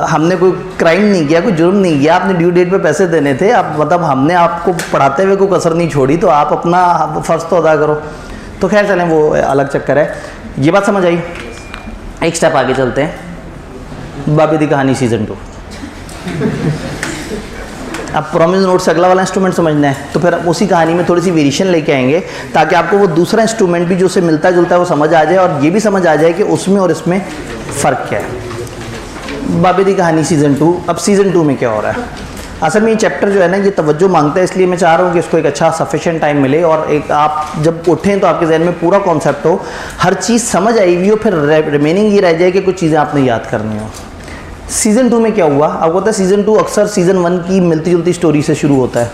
S1: हमने कोई क्राइम नहीं किया, कोई जुर्म नहीं किया, आपने ड्यू डेट पे पैसे देने थे, आप मतलब हमने आपको पढ़ाते हुए कोई कसर नहीं छोड़ी, तो आप अपना फ़र्ज़ तो अदा करो। तो खैर चलें, वो अलग चक्कर है। ये बात समझ आई? एक स्टेप आगे चलते हैं। बाबी दी कहानी सीज़न 2। अब प्रॉमिस नोट से अगला वाला इंस्ट्रूमेंट समझना है, तो फिर उसी कहानी में थोड़ी सी वेरिएशन लेके आएंगे ताकि आपको वो दूसरा इंस्ट्रूमेंट भी जो उससे मिलता जुलता है वो समझ आ जाए, और ये भी समझ आ जाए कि उसमें और इसमें फ़र्क क्या है। बाबी दी कहानी सीज़न 2। अब सीज़न 2 में क्या हो रहा है? असल में ये चैप्टर जो है ना, ये तवज्जो मांगता है, इसलिए मैं चाह रहा हूँ कि इसको एक अच्छा सफिशिएंट टाइम मिले और एक आप जब उठें तो आपके जहन में पूरा कॉन्सेप्ट हो, हर चीज़ समझ आई हुई हो, फिर रिमेनिंग ये रह जाए कि कुछ चीज़ें आपने याद करनी हो। सीज़न 2 में क्या हुआ? आपको पता है सीज़न 2 अक्सर सीज़न 1 की मिलती जुलती स्टोरी से शुरू होता है।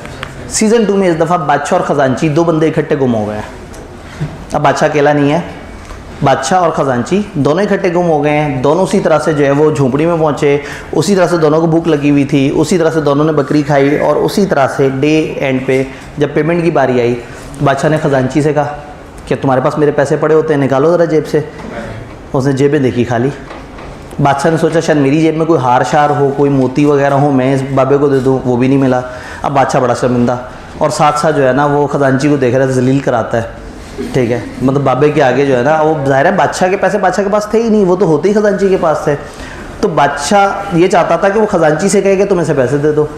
S1: सीज़न 2 में इस दफ़ा बादशाह और ख़जांची 2 बंदे इकट्ठे गुम हो गए हैं। अब बादशाह अकेला नहीं है, बादशाह और ख़जांची दोनों इकट्ठे गुम हो गए हैं। दोनों उसी तरह से जो है वो झोंपड़ी में पहुँचे, उसी तरह से दोनों को भूख लगी हुई थी, उसी तरह से दोनों ने बकरी खाई, और उसी तरह से डे एंड पे जब पेमेंट की बारी आई, बादशाह ने ख़जांची से कहा कि तुम्हारे पास मेरे पैसे पड़े होते हैं, निकालो ज़रा जेब से। उसने जेबें देखी खाली। बादशाह ने सोचा शायद मेरी जेब में कोई हार शार हो, कोई मोती वगैरह हो, मैं इस बाबे को दे दूँ, वो भी नहीं मिला। अब बादशाह बड़ा शर्मिंदा, और साथ साथ जो है ना वो खजांची को देख रहा है, जलील कराता है, ठीक है, मतलब बाबे के आगे जो है ना, वो ज़ाहिर है बादशाह के पैसे बादशाह के पास थे ही नहीं, वो तो होते ही खजांची के पास थे। तो बादशाह ये चाहता था कि वो खजांची से कहे कि तुम ऐसे पैसे दे दो।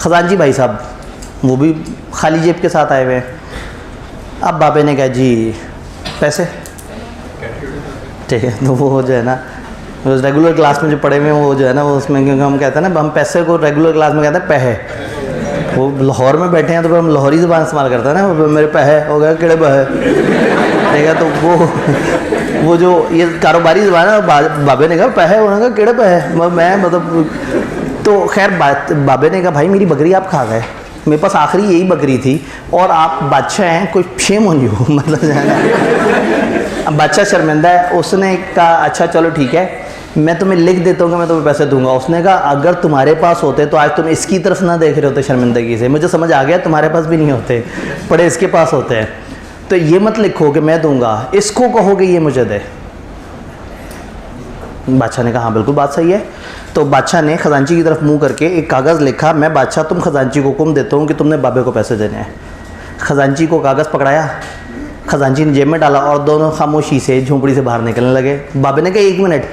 S1: खजांची भाई साहब वो भी खाली जेब के साथ आए हुए हैं। अब बाबे ने कहा जी पैसे, ठीक है, तो वो जो है ना रेगुलर क्लास में जो पढ़े हुए हैं वो जो है ना वो उसमें, क्योंकि हम कहते हैं ना हम पैसे को रेगुलर क्लास में कहते हैं पैहे, वो लाहौर में बैठे हैं तो फिर हम लाहौरी ज़बान इस्तेमाल करते हैं ना, मेरे पैहे हो गए किड़े पैहे, ठीक है, तो वो जो ये कारोबारी ज़बान है, बाबे ने कहा पैहे, उन्होंने कहा किड़े पैहे, मैं मतलब, तो खैर बाबे ने कहा भाई मेरी बकरी आप खा गए, मेरे पास आखिरी यही बकरी थी और आप बादशाह हैं, कोई शेम ऑन यू, मतलब जो है ना। अब बादशाह शर्मिंदा है, उसने कहा अच्छा चलो ठीक है, मैं तुम्हें लिख देता हूँ कि मैं तुम्हें पैसे दूंगा। उसने कहा अगर तुम्हारे पास होते तो आज तुम इसकी तरफ ना देख रहे होते शर्मिंदगी से, मुझे समझ आ गया तुम्हारे पास भी नहीं होते, पड़े इसके पास होते हैं, तो ये मत लिखो कि मैं दूंगा, इसको कहो कि ये मुझे दे। बादशाह ने कहा हाँ बिल्कुल बात सही है। तो बादशाह ने खजांची की तरफ मुंह करके एक कागज़ लिखा, मैं बादशाह तुम खजांची को हुक्म देता हूँ कि तुमने बाबे को पैसे देने हैं। खजांची को कागज़ पकड़ाया, खजांची ने जेब में डाला और दोनों खामोशी से झोंपड़ी से बाहर निकलने लगे। बाबे ने कहा 1 मिनट,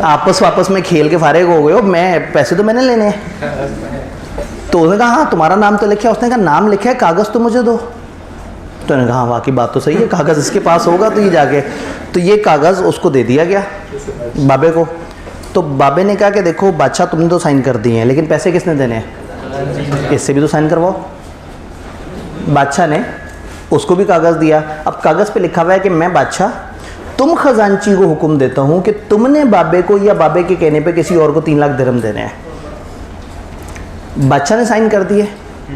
S1: आपस वापस में खेल के फारिग हो गए हो, मैं पैसे तो मैंने लेने हैं। तो उसने कहा हाँ तुम्हारा नाम तो लिखा है। उसने कहा नाम लिखा है, कागज़ तो मुझे दो। तो उन्होंने कहा हाँ वाकई बात तो सही है, कागज़ इसके पास होगा तो ये जाके, तो ये कागज़ उसको दे दिया गया बाबे को। तो बाबे ने कहा कि देखो बादशाह तुमने तो साइन कर दिए हैं, लेकिन पैसे किसने देने हैं, इससे भी तो साइन करवाओ। बादशाह ने उसको भी कागज़ दिया। अब कागज़ पे लिखा हुआ है कि मैं बादशाह तुम खजांची को हुक्म देता हूँ कि तुमने बाबे को या बाबे के कहने पे किसी और को 3 लाख दिरहम देने हैं। बादशाह ने साइन कर दिए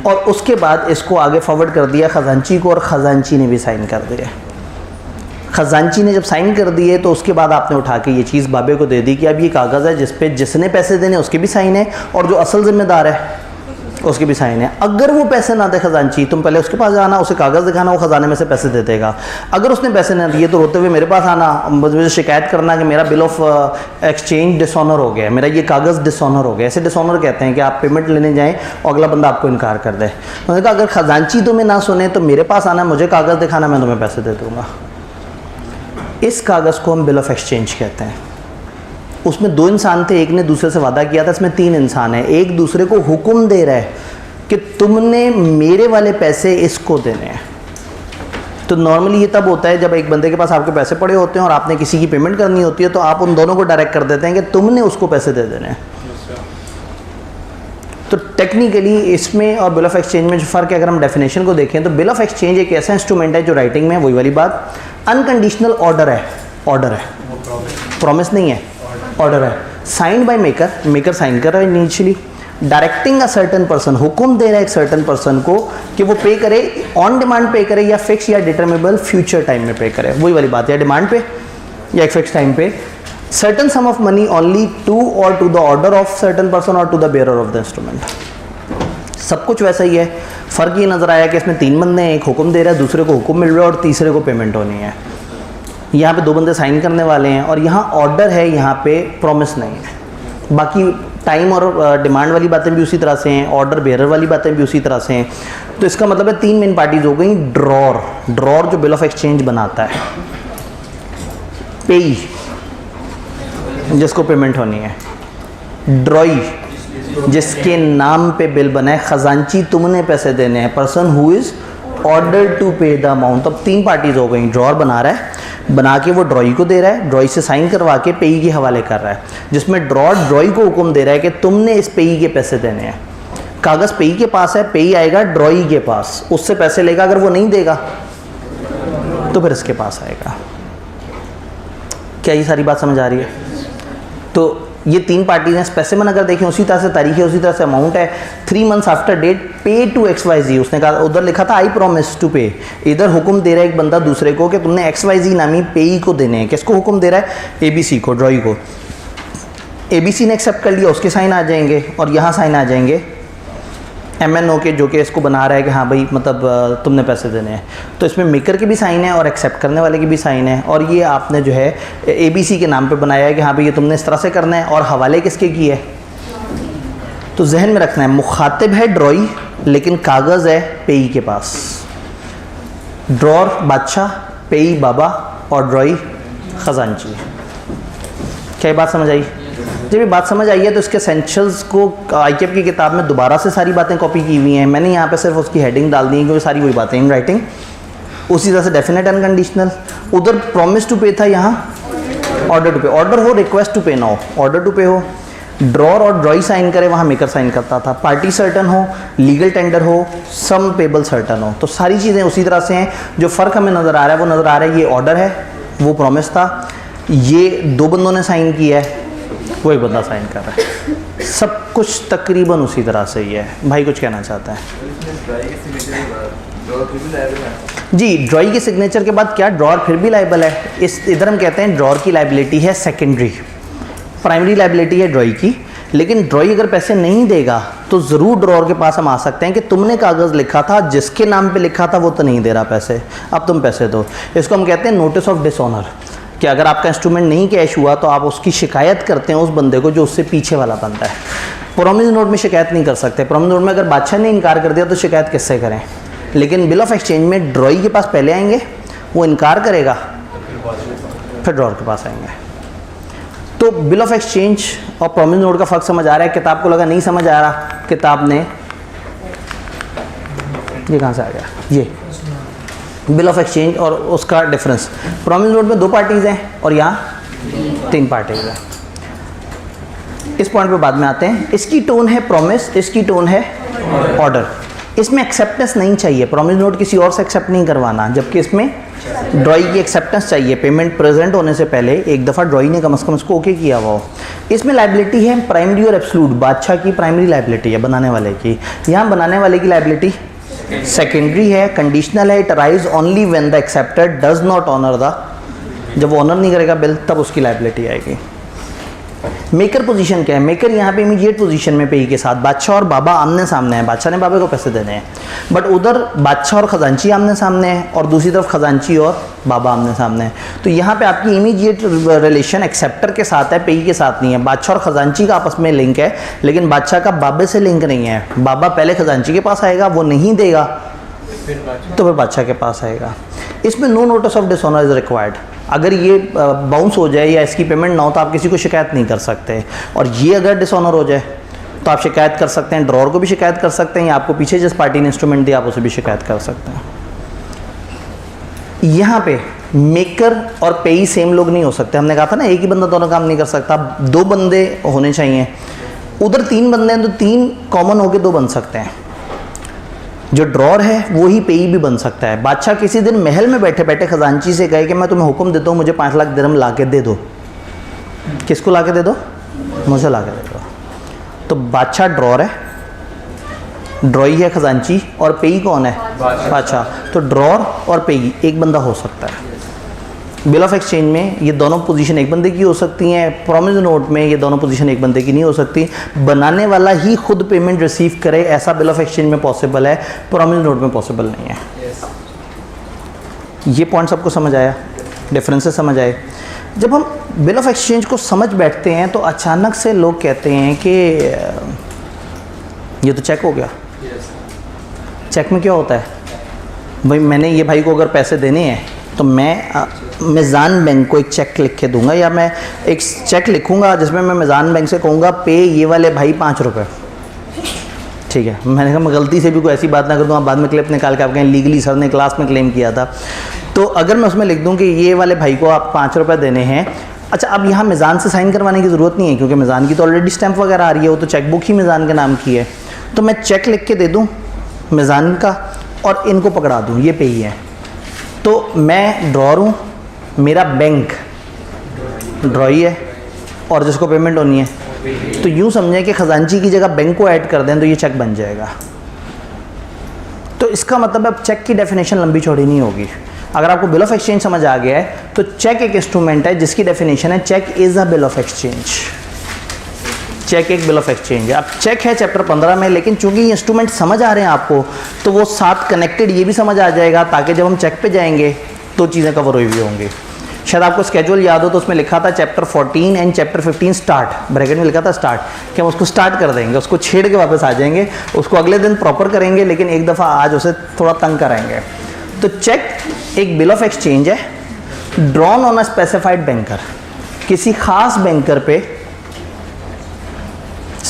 S1: और उसके बाद इसको आगे फॉरवर्ड कर दिया खजांची को, और खजांची ने भी साइन कर दिए। खजांची ने जब साइन कर दिए तो उसके बाद आपने उठा के ये चीज़ बाबे को दे दी कि अब ये कागज़ है जिस पे जिसने पैसे देने उसके भी साइन है और जो असल ज़िम्मेदार है उसके भी साइन है। अगर वो पैसे ना दे खजांची, तुम पहले उसके पास जाना, उसे कागज़ दिखाना, वो ख़जाने में से पैसे दे देगा। अगर उसने पैसे ना दिए तो रोते हुए मेरे पास आना, मुझे शिकायत करना कि मेरा बिल ऑफ एक्सचेंज डिसऑनर हो गया, मेरा ये कागज़ डिसऑनर हो गया। ऐसे डिसऑनर कहते हैं कि आप पेमेंट लेने जाएँ और अगला बंदा आपको इनकार कर दे। उन्होंने कहा अगर खजांची तुम्हें ना सुने तो मेरे पास आना, मुझे कागज़ दिखाना, मैं तुम्हें पैसे दे दूँगा। इस कागज़ को हम बिल ऑफ एक्सचेंज कहते हैं। उसमें 2 इंसान थे, एक ने दूसरे से वादा किया था, इसमें 3 इंसान हैं। एक दूसरे को हुक्म दे रहा है कि तुमने मेरे वाले पैसे इसको देने हैं। तो नॉर्मली ये तब होता है जब एक बंदे के पास आपके पैसे पड़े होते हैं और आपने किसी की पेमेंट करनी होती है, तो आप उन दोनों को डायरेक्ट कर देते हैं कि तुमने उसको पैसे दे देने हैं। तो टेक्निकली इसमें और बिल ऑफ एक्सचेंज में जो फ़र्क है, अगर हम डेफिनेशन को देखें तो बिल ऑफ एक्सचेंज एक ऐसा इंस्ट्रूमेंट है जो राइटिंग में, वही वाली बात, अनकंडीशनल ऑर्डर है, ऑर्डर है, प्रॉमिस नहीं है, ऑर्डर है, sign by maker, maker sign कर रहा है initially, directing a certain person, हुक्म दे रहा है एक सर्टन पर्सन को कि वो पे करे, ऑन डिमांड पे करे या फिक्स या डिटर्मिनेबल फ्यूचर टाइम में पे करे, वही वाली बात है, डिमांड पे या एक फिक्स टाइम पे, certain sum of money only to और to the order of certain person और to the bearer of the instrument. सब कुछ वैसा ही है। फ़र्क ये नज़र आया कि इसमें 3 बंदे हैं, एक हुक्म दे रहा है, दूसरे को हुक्म मिल रहा है और तीसरे को पेमेंट होनी है। यहाँ पे 2 बंदे साइन करने वाले हैं और यहाँ ऑर्डर है, यहाँ पे प्रॉमिस नहीं है। बाकी टाइम और डिमांड वाली बातें भी उसी तरह से हैं, ऑर्डर बेयरर वाली बातें भी उसी तरह से हैं। तो इसका मतलब है 3 मेन पार्टीज हो गई। ड्रॉर, ड्रॉर जो बिल ऑफ एक्सचेंज बनाता है, पेई जिसको पेमेंट होनी है, ड्रॉई जिसके नाम पे बिल बना है, खजांची तुमने पैसे देने हैं, person who is order to pay the amount. अब 3 पार्टीज हो गई। ड्रॉर बना रहा है, बना के वो ड्रॉई को दे रहा है, ड्रॉई से साइन करवा के पेई के हवाले कर रहा है, जिसमें ड्रॉर ड्रॉई को हुक्म दे रहा है कि तुमने इस पेई के पैसे देने हैं। कागज़ पेई के पास है, पेई आएगा ड्रॉई के पास, उससे पैसे लेगा, अगर वो नहीं देगा तो फिर इसके पास आएगा। क्या ये सारी बात समझ आ रही है? तो ये 3 पार्टीज हैं। स्पेसिमन अगर देखें उसी तरह से तारीख है, उसी तरह से अमाउंट है। 3 मंथ्स आफ्टर डेट पे टू XYZ। उसने कहा, उधर लिखा था आई प्रॉमिस टू पे, इधर हुक्म दे रहा है एक बंदा दूसरे को कि तुमने XYZ नामी पेई को देने हैं। किसको हुक्म दे रहा है? ABC को, ड्रॉई को। ABC ने एक्सेप्ट कर लिया, उसके साइन आ जाएंगे और यहाँ साइन आ जाएंगे MNO के जो कि इसको बना रहा है कि हाँ भाई मतलब तुमने पैसे देने हैं। तो इसमें मेकर के भी साइन है और एक्सेप्ट करने वाले की भी साइन है, और ये आपने जो है ABC के नाम पे बनाया है कि हाँ भाई ये तुमने इस तरह से करना है, और हवाले किसके की है। तो जहन में रखना है, मुखातिब है ड्रॉई लेकिन कागज़ है पेई के पास। ड्रॉर बादशाह, पेई बाबा और ड्रॉई ख़जानची। क्या ये बात समझ आई? जब ये बात समझ आई है तो इसके एसेंशियल्स को ICAP की किताब में दोबारा से सारी बातें कॉपी की हुई हैं। मैंने यहाँ पे सिर्फ उसकी हेडिंग डाल दी है क्योंकि सारी वही बातें इन राइटिंग। उसी तरह से डेफिनेट अनकंडीशनल, उधर प्रॉमिस टू पे था, यहाँ ऑर्डर टू पे। ऑर्डर हो, रिक्वेस्ट टू पे ना हो, ऑर्डर टू पे हो। ड्रॉर और ड्रॉई साइन करे, वहाँ मेकर साइन करता था। पार्टी सर्टन हो, लीगल टेंडर हो, सम पेबल सर्टन हो। तो सारी चीज़ें उसी तरह से हैं। जो फ़र्क हमें नज़र आ रहा है वो नज़र आ रहा है, ये ऑर्डर है, वो प्रॉमिस था। ये दो बंदों ने साइन किया है, वो एक बंदा साइन कर रहा है। सब कुछ तकरीबन उसी तरह से ही है। भाई कुछ कहना चाहता है? जी, ड्रॉई के सिग्नेचर के बाद क्या ड्रॉर फिर भी लाइबल है? इस इधर हम कहते हैं ड्रॉर की लाइबिलिटी है सेकेंडरी, प्राइमरी लाइबिलिटी है ड्रॉई की। लेकिन ड्रॉई अगर पैसे नहीं देगा तो ज़रूर ड्रॉर के पास हम आ सकते हैं कि तुमने कागज़ लिखा था, जिसके नाम पे लिखा था वो तो नहीं दे रहा पैसे, अब तुम पैसे दो। इसको हम कहते हैं नोटिस ऑफ डिसऑनर, कि अगर आपका इंस्ट्रूमेंट नहीं कैश हुआ तो आप उसकी शिकायत करते हैं उस बंदे को जो उससे पीछे वाला बंदा है। प्रॉमिस नोट में शिकायत नहीं कर सकते। प्रॉमिस नोट में अगर बादशाह ने इनकार कर दिया तो शिकायत किससे करें? लेकिन बिल ऑफ एक्सचेंज में ड्रॉई के पास पहले आएंगे, वो इनकार करेगा, फिर ड्रॉर के पास आएंगे। तो बिल ऑफ एक्सचेंज और प्रॉमिस नोट का फ़र्क समझ आ रहा है? किताब को लगा नहीं समझ आ रहा, किताब ने ये कहाँ से आ गया, ये बिल ऑफ एक्सचेंज और उसका डिफरेंस। प्रॉमिस नोट में 2 पार्टीज़ हैं और यहाँ 3 पार्टीज़ हैं। इस पॉइंट पे बाद में आते हैं। इसकी टोन है प्रॉमिस, इसकी टोन है ऑर्डर। इसमें एक्सेप्टेंस नहीं चाहिए, प्रॉमिस नोट किसी और से एक्सेप्ट नहीं करवाना, जबकि इसमें ड्रॉई की एक्सेप्टेंस चाहिए। पेमेंट प्रेजेंट होने से पहले एक दफ़ा ड्रॉई ने कम से कम इसको ओके किया हुआ हो। इसमें लाइबिलिटी है प्राइमरी और एब्सोल्यूट। बादशाह की प्राइमरी लाइबिलिटी है, बनाने वाले की। यहाँ बनाने वाले की लाइबिलिटी सेकेंडरी है, कंडीशनल है। It arise only when the acceptor does not honour the, जब वो ऑनर नहीं करेगा बिल तब उसकी लाइबिलिटी आएगी। मेकर पोजीशन क्या है? मेकर यहाँ पे इमीडिएट पोजीशन में पेई के साथ बादशाह और बाबा आमने सामने हैं। बादशाह ने बाबे को पैसे देने हैं, बट उधर बादशाह और खजांची आमने सामने है और दूसरी तरफ खजांची और बाबा आमने सामने है। तो यहाँ पे आपकी इमीडिएट रिलेशन एक्सेप्टर के साथ है, पेई के साथ नहीं है। बादशाह और खजांची का आपस में लिंक है, लेकिन बादशाह का बाबे से लिंक नहीं है। बाबा पहले खजांची के पास आएगा, वो नहीं देगा तो फिर बादशाह के पास आएगा। इसमें no notice of dishonour is required. अगर ये बाउंस हो जाए या इसकी पेमेंट ना हो तो आप किसी को शिकायत नहीं कर सकते, और ये अगर डिसऑनर हो जाए तो आप शिकायत कर सकते हैं। ड्रॉर को भी शिकायत कर सकते हैं, या आपको पीछे जिस पार्टी ने इंस्ट्रूमेंट दिया आप उसे भी शिकायत कर सकते हैं। यहाँ पे मेकर और पेई सेम लोग नहीं हो सकते। हमने कहा था ना एक ही बंदा दोनों काम नहीं कर सकता, 2 बंदे होने चाहिए। उधर 3 बंदे हैं तो 3 कॉमन होके 2 बन सकते हैं। जो ड्रॉर है वो ही पेई भी बन सकता है। बादशाह किसी दिन महल में बैठे बैठे खजांची से कहे कि मैं तुम्हें हुक्म देता हूँ मुझे 5 लाख दिरहम ला के दे दो। किसको ला के दे दो? मुझे ला के दे दो। तो बादशाह ड्रॉर है, ड्रॉई है खजांची, और पेई कौन है? बादशाह। तो ड्रॉर और पेई एक बंदा हो सकता है। बिल ऑफ एक्सचेंज में ये दोनों पोजीशन एक बंदे की हो सकती हैं। प्रॉमिस नोट में ये दोनों पोजीशन एक बंदे की नहीं हो सकती। बनाने वाला ही खुद पेमेंट रिसीव करे ऐसा बिल ऑफ एक्सचेंज में पॉसिबल है, प्रॉमिस नोट में पॉसिबल नहीं है। ये पॉइंट सबको समझ आया? डिफरेंसेस समझ आए? जब हम बिल ऑफ एक्सचेंज को समझ बैठते हैं तो अचानक से लोग कहते हैं कि ये तो चेक हो गया। चेक में क्या होता है? भाई मैंने ये भाई को अगर पैसे देने हैं तो मैं मिज़ान बैंक को एक चेक लिख के दूंगा, या मैं एक चेक लिखूंगा जिसमें मैं मिज़ान बैंक से कहूँगा पे ये वाले भाई 5 रुपये। ठीक है, मैंने कहा मैं गलती से भी कोई ऐसी बात ना कर दूँ आप बाद में क्लिप निकाल के आप कहें लीगली सर ने क्लास में क्लेम किया था। तो अगर मैं उसमें लिख दूँ कि ये वाले भाई को आप 5 रुपये देने हैं। अच्छा, अब यहाँ मिज़ान से साइन करवाने की ज़रूरत नहीं है क्योंकि मिज़ान की तो ऑलरेडी स्टैंप वगैरह आ रही है, वो तो चेकबुक ही मिज़ान के नाम की है। तो मैं चेक लिख के दे दूँ मिज़ान का और इनको पकड़ा दूँ ये पे ही है। तो मैं ड्रॉर हूँ, मेरा बैंक ड्रॉई है और जिसको पेमेंट होनी है। तो यूँ समझें कि खजांची की जगह बैंक को ऐड कर दें तो ये चेक बन जाएगा। तो इसका मतलब अब चेक की डेफिनेशन लंबी चौड़ी नहीं होगी। अगर आपको बिल ऑफ एक्सचेंज समझ आ गया है तो चेक एक इंस्ट्रूमेंट है जिसकी डेफिनेशन है cheque is a bill of exchange. Cheque एक बिल ऑफ एक्सचेंज है। अब चेक है चैप्टर 15 में, लेकिन चूंकि ये इंस्ट्रूमेंट समझ आ रहे हैं आपको, तो वो साथ कनेक्टेड ये भी समझ आ जाएगा, ताकि जब हम चेक पे जाएंगे तो चीज़ें कवर हुई हुई होंगी। शायद आपको स्केड्यूल याद हो तो उसमें लिखा था chapter 14 and chapter 15 start, bracket में लिखा था स्टार्ट, कि हम उसको स्टार्ट कर देंगे, उसको छेड़ के वापस आ जाएंगे, उसको अगले दिन प्रॉपर करेंगे, लेकिन एक दफ़ा आज उसे थोड़ा तंग कराएंगे। तो चेक एक बिल ऑफ एक्सचेंज है, drawn on a specified banker, किसी खास बैंकर पे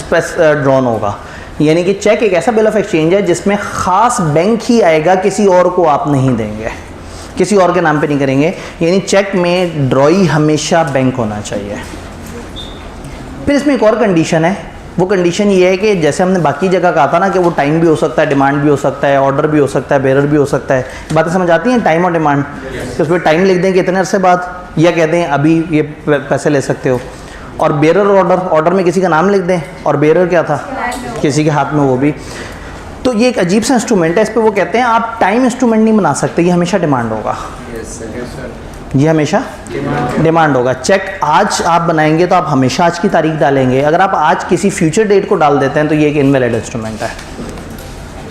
S1: ड्रॉन होगा। यानी कि चेक एक ऐसा बिल ऑफ एक्सचेंज है जिसमें खास बैंक ही आएगा, किसी और को आप नहीं देंगे, किसी और के नाम पे नहीं करेंगे। यानी चेक में ड्रॉई हमेशा बैंक होना चाहिए। फिर इसमें एक और कंडीशन है, वो कंडीशन ये है कि जैसे हमने बाकी जगह कहा था ना कि वो टाइम भी हो सकता है, डिमांड भी हो सकता है, ऑर्डर भी हो सकता है, बेरर भी हो सकता है। बातें समझ आती हैं, टाइम और डिमांड। तो उसमें टाइम लिख दें कि इतने अरसे बाद, या कहते हैं अभी ये पैसे ले सकते हो। और बेरर ऑर्डर, ऑर्डर में किसी का नाम लिख दें, और बेरर क्या था, किसी के हाथ में, वो भी। तो ये एक अजीब सा इंस्ट्रूमेंट है, इस पर वो कहते हैं आप टाइम इंस्ट्रूमेंट नहीं बना सकते, ये हमेशा डिमांड होगा। ये हमेशा डिमांड होगा। चेक आज आप बनाएंगे तो आप हमेशा आज की तारीख डालेंगे। अगर आप आज किसी फ्यूचर डेट को डाल देते हैं तो ये एक इनवैलिड इंस्ट्रूमेंट है।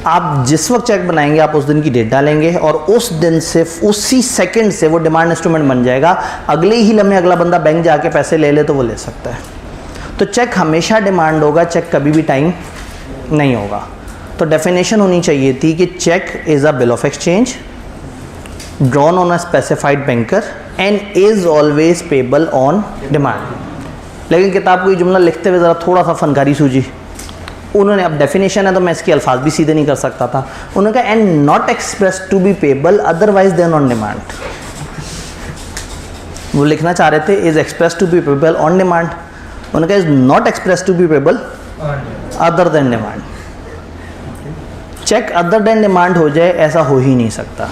S1: आप जिस वक्त चेक बनाएंगे आप उस दिन की डेट डालेंगे, और उस दिन से, उसी सेकंड से वो डिमांड इंस्ट्रूमेंट बन जाएगा। अगले ही लम्हे अगला बंदा बैंक जाके पैसे ले ले तो वो ले सकता है। तो चेक हमेशा डिमांड होगा, चेक कभी भी टाइम नहीं होगा। तो डेफिनेशन होनी चाहिए थी कि cheque is a bill of exchange drawn on a specified banker and is always payable on demand। लेकिन किताब को ये जुमला लिखते हुए ज़रा थोड़ा सा फनकारी सूझी। उन्होंने, अब डेफिनेशन है तो मैं इसके अल्फाज भी सीधे नहीं कर सकता था। उन्होंने कहा and not express to be payable otherwise than on demand. वो लिखना चाह रहे थे is express to be payable on demand, उन्होंने कहा is not express to be payable other than demand. Cheque other than demand हो जाए ऐसा हो ही नहीं सकता।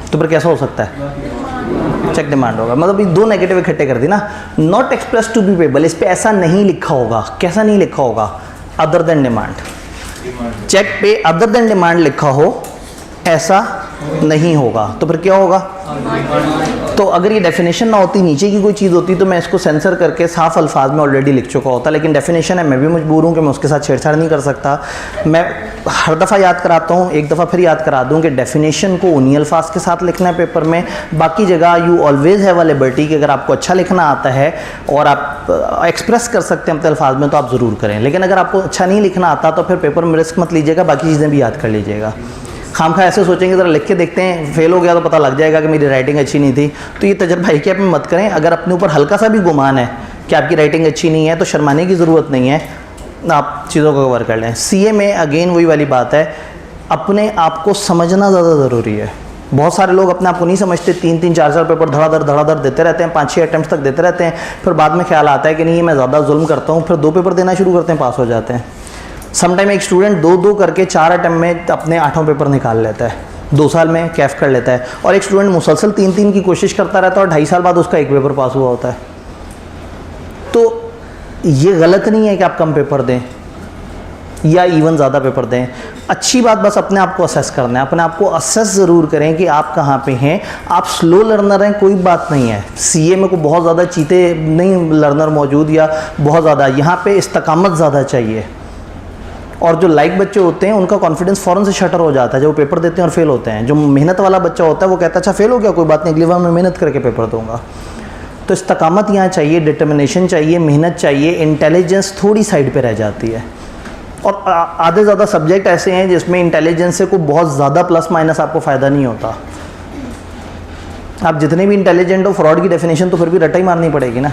S1: तो फिर कैसा हो सकता है, चेक डिमांड होगा। मतलब ये दो नेगेटिव इकट्ठे कर दी ना। Not express to be payable, इस पे ऐसा नहीं लिखा होगा। कैसा नहीं लिखा होगा, अदर देन डिमांड। चेक पे अदर देन डिमांड लिखा हो ऐसा नहीं होगा, तो फिर क्या होगा। तो अगर ये डेफिनेशन ना होती, नीचे की कोई चीज़ होती, तो मैं इसको सेंसर करके साफ अल्फाज में ऑलरेडी लिख चुका होता। लेकिन डेफिनेशन है, मैं भी मजबूर हूँ कि मैं उसके साथ छेड़छाड़ नहीं कर सकता। मैं हर दफ़ा याद कराता हूँ, एक दफ़ा फिर याद करा दूँ कि डेफिनेशन को उन्हीं अल्फाज के साथ लिखना है पेपर में। बाकी जगह you always have a liberty कि अगर आपको अच्छा लिखना आता है और आप एक्सप्रेस कर सकते हैं अपने अल्फाज में तो आप ज़रूर करें। लेकिन अगर आपको अच्छा नहीं लिखना आता तो फिर पेपर में रिस्क मत लीजिएगा, बाकी चीज़ें भी याद कर लीजिएगा। खामखा ऐसे सोचेंगे ज़रा लिख के देखते हैं, फेल हो गया तो पता लग जाएगा कि मेरी राइटिंग अच्छी नहीं थी। तो ये तजर्बा है कि आप मत करें। अगर अपने ऊपर हल्का सा भी गुमान है कि आपकी राइटिंग अच्छी नहीं है तो शर्माने की ज़रूरत नहीं है, आप चीज़ों को कवर कर लें। सीए में अगेन वही वाली बात है, अपने आप को समझना ज़्यादा ज़रूरी है। बहुत सारे लोग अपने आप को नहीं समझते, 3-3, 4-4 पेपर धड़ाधड़ देते रहते हैं, 5-6 अटैम्प्ट तक देते रहते हैं। फिर बाद में ख्याल आता है कि नहीं मैं ज़्यादा जुल्म करता हूँ, फिर 2 पेपर देना शुरू करते हैं, पास हो जाते हैं। समटाइम एक स्टूडेंट 2-2 करके 4 अटैम्प्ट में अपने 8वां पेपर निकाल लेता है, 2 साल में कैफ कर लेता है। और एक स्टूडेंट मुसलसल 3-3 की कोशिश करता रहता है और 2.5 साल बाद उसका 1 पेपर पास हुआ होता है। तो ये गलत नहीं है कि आप कम पेपर दें या इवन ज़्यादा पेपर दें। अच्छी बात बस अपने आप को असेस करना है, अपने आप को असेस ज़रूर करें कि आप कहाँ पे हैं। आप स्लो लर्नर हैं, कोई बात नहीं है। सीए में कोई बहुत ज़्यादा चीते नहीं लर्नर मौजूद या बहुत ज़्यादा, यहाँ पे इस्तकामत ज़्यादा चाहिए। और जो लाइक बच्चे होते हैं उनका कॉन्फिडेंस फ़ौरन से शटर हो जाता है जब वो पेपर देते हैं और फेल होते हैं। जो मेहनत वाला बच्चा होता है वो कहता है अच्छा फेल हो गया कोई बात नहीं, अगली बार मैं मेहनत करके पेपर दूंगा। तो इस्तकामत यहाँ चाहिए, डिटर्मिनेशन चाहिए, मेहनत चाहिए, इंटेलिजेंस थोड़ी साइड पे रह जाती है। और आधे ज़्यादा सब्जेक्ट ऐसे हैं जिसमें इंटेलिजेंस से कोई बहुत ज़्यादा प्लस माइनस आपको फ़ायदा नहीं होता। आप जितने भी इंटेलिजेंट हो, फ्रॉड की डेफिनेशन तो फिर भी रटा ही मारनी पड़ेगी ना।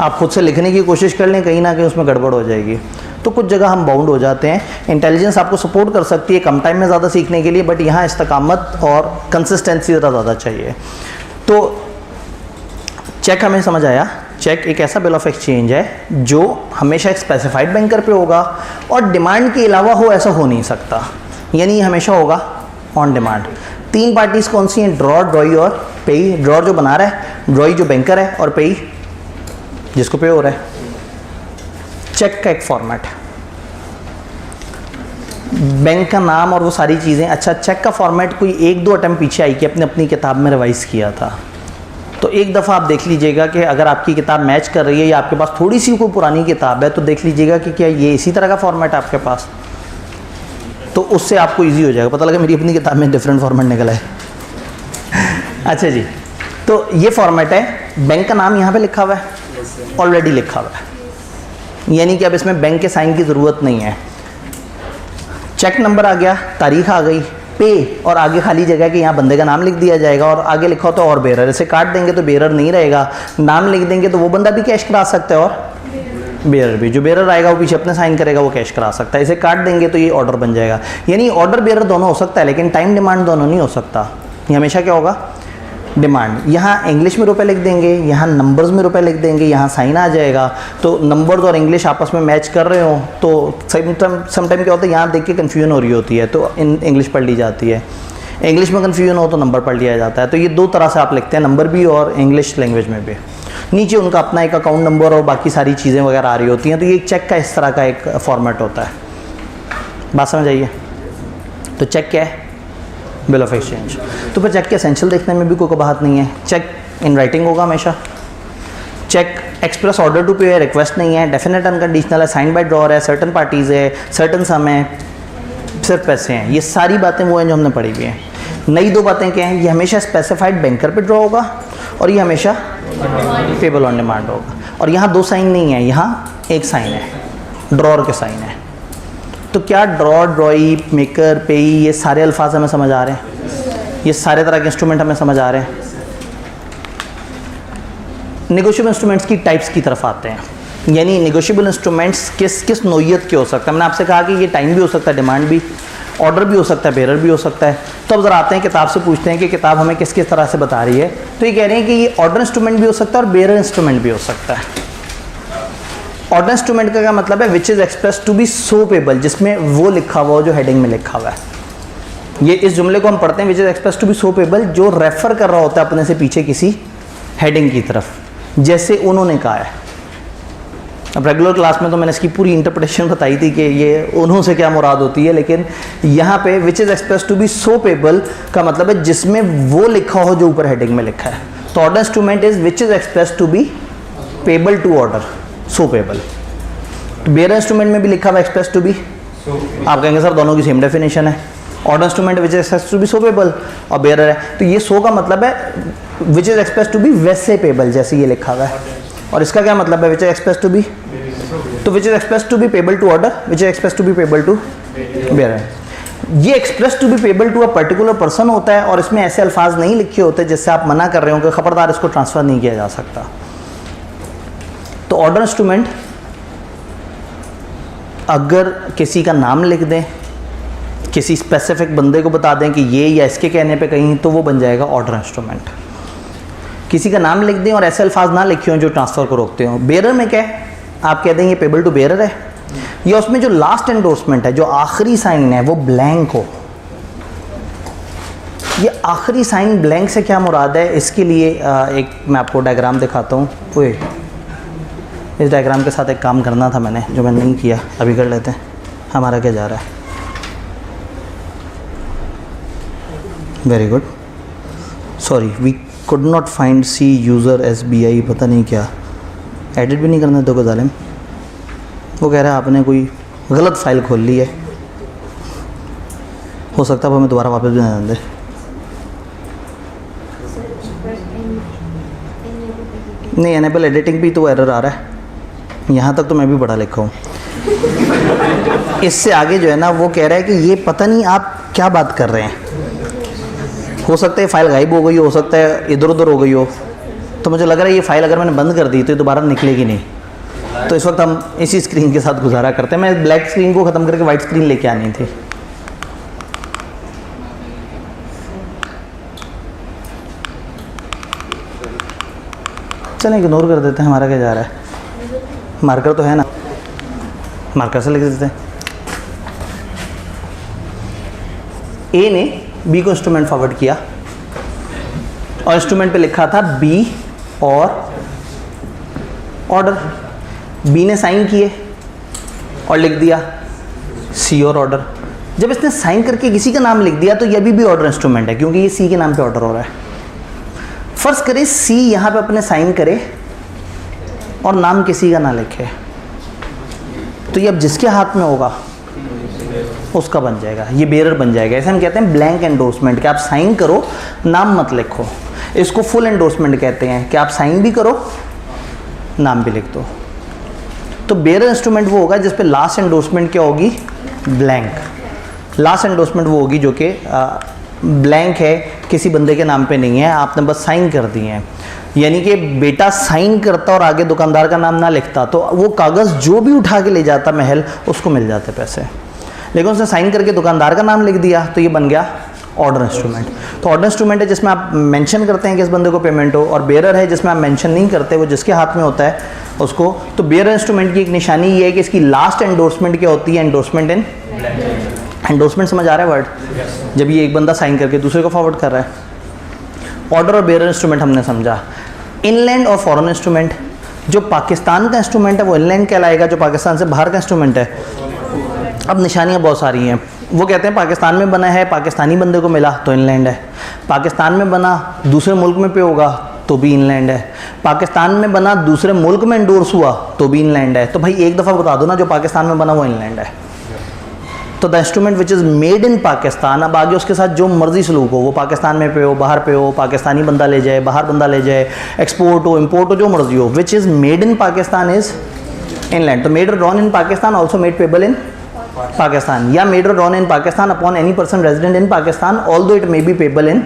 S1: आप खुद से लिखने की कोशिश कर लें, कहीं ना कहीं उसमें गड़बड़ हो जाएगी। तो कुछ जगह हम बाउंड हो जाते हैं। इंटेलिजेंस आपको सपोर्ट कर सकती है कम टाइम में ज़्यादा सीखने के लिए, बट यहाँ इस्तकामत और कंसिस्टेंसी ज़्यादा चाहिए। तो चेक हमें समझ आया, चेक एक ऐसा बिल ऑफ एक्सचेंज है जो हमेशा एक स्पेसिफाइड बैंकर पे होगा और डिमांड के अलावा हो ऐसा हो नहीं सकता, यानी ये हमेशा होगा ऑन डिमांड। 3 पार्टीज कौन सी हैं, ड्रॉ, ड्रॉई और पेई। ड्रॉ जो बना रहा है, ड्रॉई जो बैंकर है, और पेई जिसको पे हो रहा है। चेक का एक फॉर्मेट, बैंक का नाम और वो सारी चीज़ें। अच्छा, चेक का फॉर्मेट कोई 1-2 अटेम्प्ट पीछे आई कि अपने अपनी किताब में रिवाइज़ किया था। तो एक दफ़ा आप देख लीजिएगा कि अगर आपकी किताब मैच कर रही है या आपके पास थोड़ी सी कोई पुरानी किताब है तो देख लीजिएगा कि क्या ये इसी तरह का फॉर्मेट है आपके पास, तो उससे आपको इजी हो जाएगा। पता लगा मेरी अपनी किताब में डिफरेंट फॉर्मेट निकला है। अच्छा जी, तो ये फॉर्मेट है, बैंक का नाम यहाँ पे लिखा हुआ है, ऑलरेडी लिखा हुआ है, यानी कि अब इसमें बैंक के साइन की ज़रूरत नहीं है। चेक नंबर आ गया, तारीख आ गई, पे और आगे खाली जगह कि यहाँ बंदे का नाम लिख दिया जाएगा और आगे लिखा होता है और बेरर। इसे काट देंगे तो बेरर नहीं रहेगा, नाम लिख देंगे तो वो बंदा भी कैश करा सकता है और बेरर भी, जो बेरर आएगा वो पीछे अपने साइन करेगा वो कैश करा सकता है। इसे काट देंगे तो ये ऑर्डर बन जाएगा। यानी ऑर्डर बेरर दोनों हो सकता है लेकिन टाइम डिमांड दोनों नहीं हो सकता। ये हमेशा क्या होगा, डिमांड। यहाँ इंग्लिश में रुपए लिख देंगे, यहाँ नंबर्स में रुपए लिख देंगे, यहाँ साइन आ जाएगा। तो नंबर्स और इंग्लिश आपस में मैच कर रहे हो तो समटाइम क्या होता है, यहाँ देख के कन्फ्यूजन हो रही होती है तो इंग्लिश पढ़ ली जाती है, इंग्लिश में कन्फ्यूजन हो तो नंबर पढ़ लिया जाता है। तो ये दो तरह से आप लिखते हैं, नंबर भी और इंग्लिश लैंग्वेज में भी। नीचे उनका अपना एक अकाउंट नंबर और बाकी सारी चीज़ें वगैरह आ रही होती हैं। तो ये एक चेक का इस तरह का एक फॉर्मेट होता है। बात समझ आइए। तो चेक क्या है, बिल ऑफ एक्सचेंज। तो फिर चेक के एसेंशियल देखने में भी कोई बात नहीं है। चेक इन राइटिंग होगा हमेशा। चेक एक्सप्रेस ऑर्डर टू पे है, रिक्वेस्ट नहीं है, डेफिनेट अनकंडीशनल है, साइन बाय ड्रॉअर है, सर्टन पार्टीज़ है, सर्टन सम है, सिर्फ पैसे हैं। ये सारी बातें वो हैं जो हमने पढ़ी हुई हैं। नई दो बातें क्या हैं, ये हमेशा स्पेसिफाइड बैंकर पे ड्रॉ होगा और ये हमेशा पेबल ऑन डिमांड होगा। और यहाँ दो साइन नहीं है, यहाँ एक साइन है, ड्रॉअर के साइन है। तो क्या ड्रॉ, ड्रॉई, मेकर, पेई, ये सारे अल्फाज हमें समझ आ रहे हैं, ये सारे तरह के इंस्ट्रूमेंट हमें समझ आ रहे हैं। नेगोशिएबल इंस्ट्रूमेंट्स की टाइप्स की तरफ आते हैं। यानी नेगोशिएबल इंस्ट्रूमेंट्स किस किस नोयत के हो सकता है। मैंने आपसे कहा कि ये टाइम भी हो सकता है, डिमांड भी, ऑर्डर भी हो सकता है, बेरर भी हो सकता है। तो अब ज़रा आते हैं किताब से, पूछते हैं कि किताब हमें किस किस तरह से बता रही है। तो ये कह रहे हैं कि ये ऑर्डर इंस्ट्रूमेंट भी हो सकता है और बेरर इंस्ट्रूमेंट भी हो सकता है। ऑर्डर इंस्ट्रूमेंट का क्या मतलब है, which is express to be so payable, जिसमें वो लिखा हुआ हो जो हेडिंग में लिखा हुआ है। ये इस जुमले को हम पढ़ते हैं, which is express to be so payable, जो रेफर कर रहा होता है अपने से पीछे किसी हेडिंग की तरफ, जैसे उन्होंने कहा है। अब रेगुलर क्लास में तो मैंने इसकी पूरी इंटरप्रिटेशन बताई थी कि ये उन्हों से क्या मुराद होती है, लेकिन यहाँ पे which is express to be so payable का मतलब है जिसमें वो लिखा हो जो ऊपर हेडिंग में लिखा है। तो order instrument is which is express to be payable to order, so payable. Bearer instrument में भी लिखा हुआ एक्सप्रेस टू बी, आप कहेंगे सर दोनों की सेम डेफिनेशन है। Order instrument which is express to be so payable और बेरर है, तो ये सो का मतलब है which is express to be वैसे पेबल जैसे ये लिखा हुआ है। और इसका क्या मतलब है, which is express to be, तो which is express to be payable to order, which is express to be payable to bearer. ये express to be payable to a particular person होता है और इसमें ऐसे अल्फाज नहीं लिखे होते जिससे आप मना कर रहे हो कि खबरदार इसको ट्रांसफ़र नहीं किया जा सकता। तो ऑर्डर इंस्ट्रूमेंट अगर किसी का नाम लिख दें, किसी स्पेसिफिक बंदे को बता दें कि ये या इसके कहने पे कहीं, तो वो बन जाएगा ऑर्डर इंस्ट्रूमेंट। किसी का नाम लिख दें और ऐसे अल्फाज ना लिखे हों जो ट्रांसफ़र को रोकते हों। बेरर में क्या है, आप कह दें ये पेबल टू बेरर है, या उसमें जो लास्ट एंडोर्समेंट है, जो आखिरी साइन है, वो ब्लैंक हो। ये आखिरी साइन ब्लैंक से क्या मुराद है, इसके लिए एक मैं आपको डायग्राम दिखाता हूँ। ओए, इस डायग्राम के साथ एक काम करना था मैंने, जो मैंने नहीं किया, अभी कर लेते हैं। हमारा क्या जा रहा है, very good, sorry we could not find see user SBI, पता नहीं क्या, एडिट भी नहीं करना दो को जालिम। वो कह रहा है आपने कोई गलत फाइल खोल ली है, हो सकता है वो हमें दोबारा वापस भी ना दे। नहीं, एनेबल एडिटिंग भी तो एरर आ रहा है, यहाँ तक तो मैं भी पढ़ा लिखा हूँ। इससे आगे जो है ना वो कह रहा है कि ये पता नहीं आप क्या बात कर रहे हैं, हो सकता है फाइल गायब हो गई हो सकता है इधर उधर हो गई हो। तो मुझे लग रहा है ये फ़ाइल अगर मैंने बंद कर दी तो ये दोबारा निकलेगी नहीं। तो इस वक्त हम इसी स्क्रीन के साथ गुजारा करते हैं। मैं ब्लैक स्क्रीन को ख़त्म करके वाइट स्क्रीन लेके आनी थी। चलें इग्नोर कर देते हैं, हमारा क्या जा रहा है। मार्कर तो है ना, मार्कर से लिख देते हैं। ए ने बी को इंस्ट्रूमेंट फॉरवर्ड किया और इंस्ट्रूमेंट पे लिखा था बी और ऑर्डर। बी ने साइन किए और लिख दिया सी और ऑर्डर। जब इसने साइन करके किसी का नाम लिख दिया तो ये अभी भी ऑर्डर इंस्ट्रूमेंट है, क्योंकि ये सी के नाम पे ऑर्डर हो रहा है। फर्ज करें सी यहाँ पे अपने साइन करे और नाम किसी का ना लिखे, तो ये अब जिसके हाथ में होगा उसका बन जाएगा, ये बेरर बन जाएगा। ऐसे हम कहते हैं ब्लैंक एंडोर्समेंट, कि आप साइन करो नाम मत लिखो। इसको फुल एंडोर्समेंट कहते हैं, कि आप साइन भी करो नाम भी लिख दो। तो बेरर इंस्ट्रूमेंट वो होगा जिस पे लास्ट एंडोर्समेंट क्या होगी, ब्लैंक। लास्ट एंडोर्समेंट वो होगी जो कि ब्लैंक है, किसी बंदे के नाम पे नहीं है, आपने बस साइन कर दिए हैं। यानी कि बेटा साइन करता और आगे दुकानदार का नाम ना लिखता तो वो कागज़ जो भी उठा के ले जाता महल उसको मिल जाते पैसे, लेकिन उसने साइन करके दुकानदार का नाम लिख दिया तो ये बन गया ऑर्डर इंस्ट्रूमेंट। तो ऑर्डर इंस्ट्रूमेंट है जिसमें आप मेंशन करते हैं कि इस बंदे को पेमेंट हो, और बेरर है जिसमें आप मेंशन नहीं करते, वो जिसके हाथ में होता है उसको। तो बेरर इंस्ट्रूमेंट की एक निशानी ये है कि इसकी लास्ट एंडोर्समेंट क्या होती है, एंडोर्समेंट इन एंडोर्समेंट। समझ आ रहा है वर्ड, जब ये एक बंदा साइन करके दूसरे को फॉरवर्ड कर रहा है। ऑर्डर और बेरर इंस्ट्रूमेंट हमने समझा। इनलैंड और फॉरेन इंस्ट्रूमेंट, जो पाकिस्तान का इंस्ट्रूमेंट है वो इनलैंड कहलाएगा, जो पाकिस्तान से बाहर का इंस्ट्रूमेंट है। अब निशानियाँ बहुत सारी हैं। वो कहते हैं पाकिस्तान में बना है, पाकिस्तानी बंदे को मिला तो इनलैंड है। पाकिस्तान में बना दूसरे मुल्क में पे होगा तो भी इनलैंड है। पाकिस्तान में बना दूसरे मुल्क में एंडोर्स हुआ तो भी इनलैंड है। तो भाई एक दफ़ा बता दो ना, जो पाकिस्तान में बना वो इनलैंड है। तो the instrument which is made in Pakistan, अब आगे उसके साथ जो मर्जी सलूक हो, वो पाकिस्तान में पे हो बाहर पे हो, पाकिस्तानी बंदा ले जाए बाहर बंदा ले जाए, एक्सपोर्ट हो इम्पोर्ट हो, जो मर्जी हो, which is made in Pakistan is inland. तो मेड और drawn in Pakistan also made payable इन पाकिस्तान, या मेड और drawn in Pakistan upon any person resident in Pakistan although it may be payable in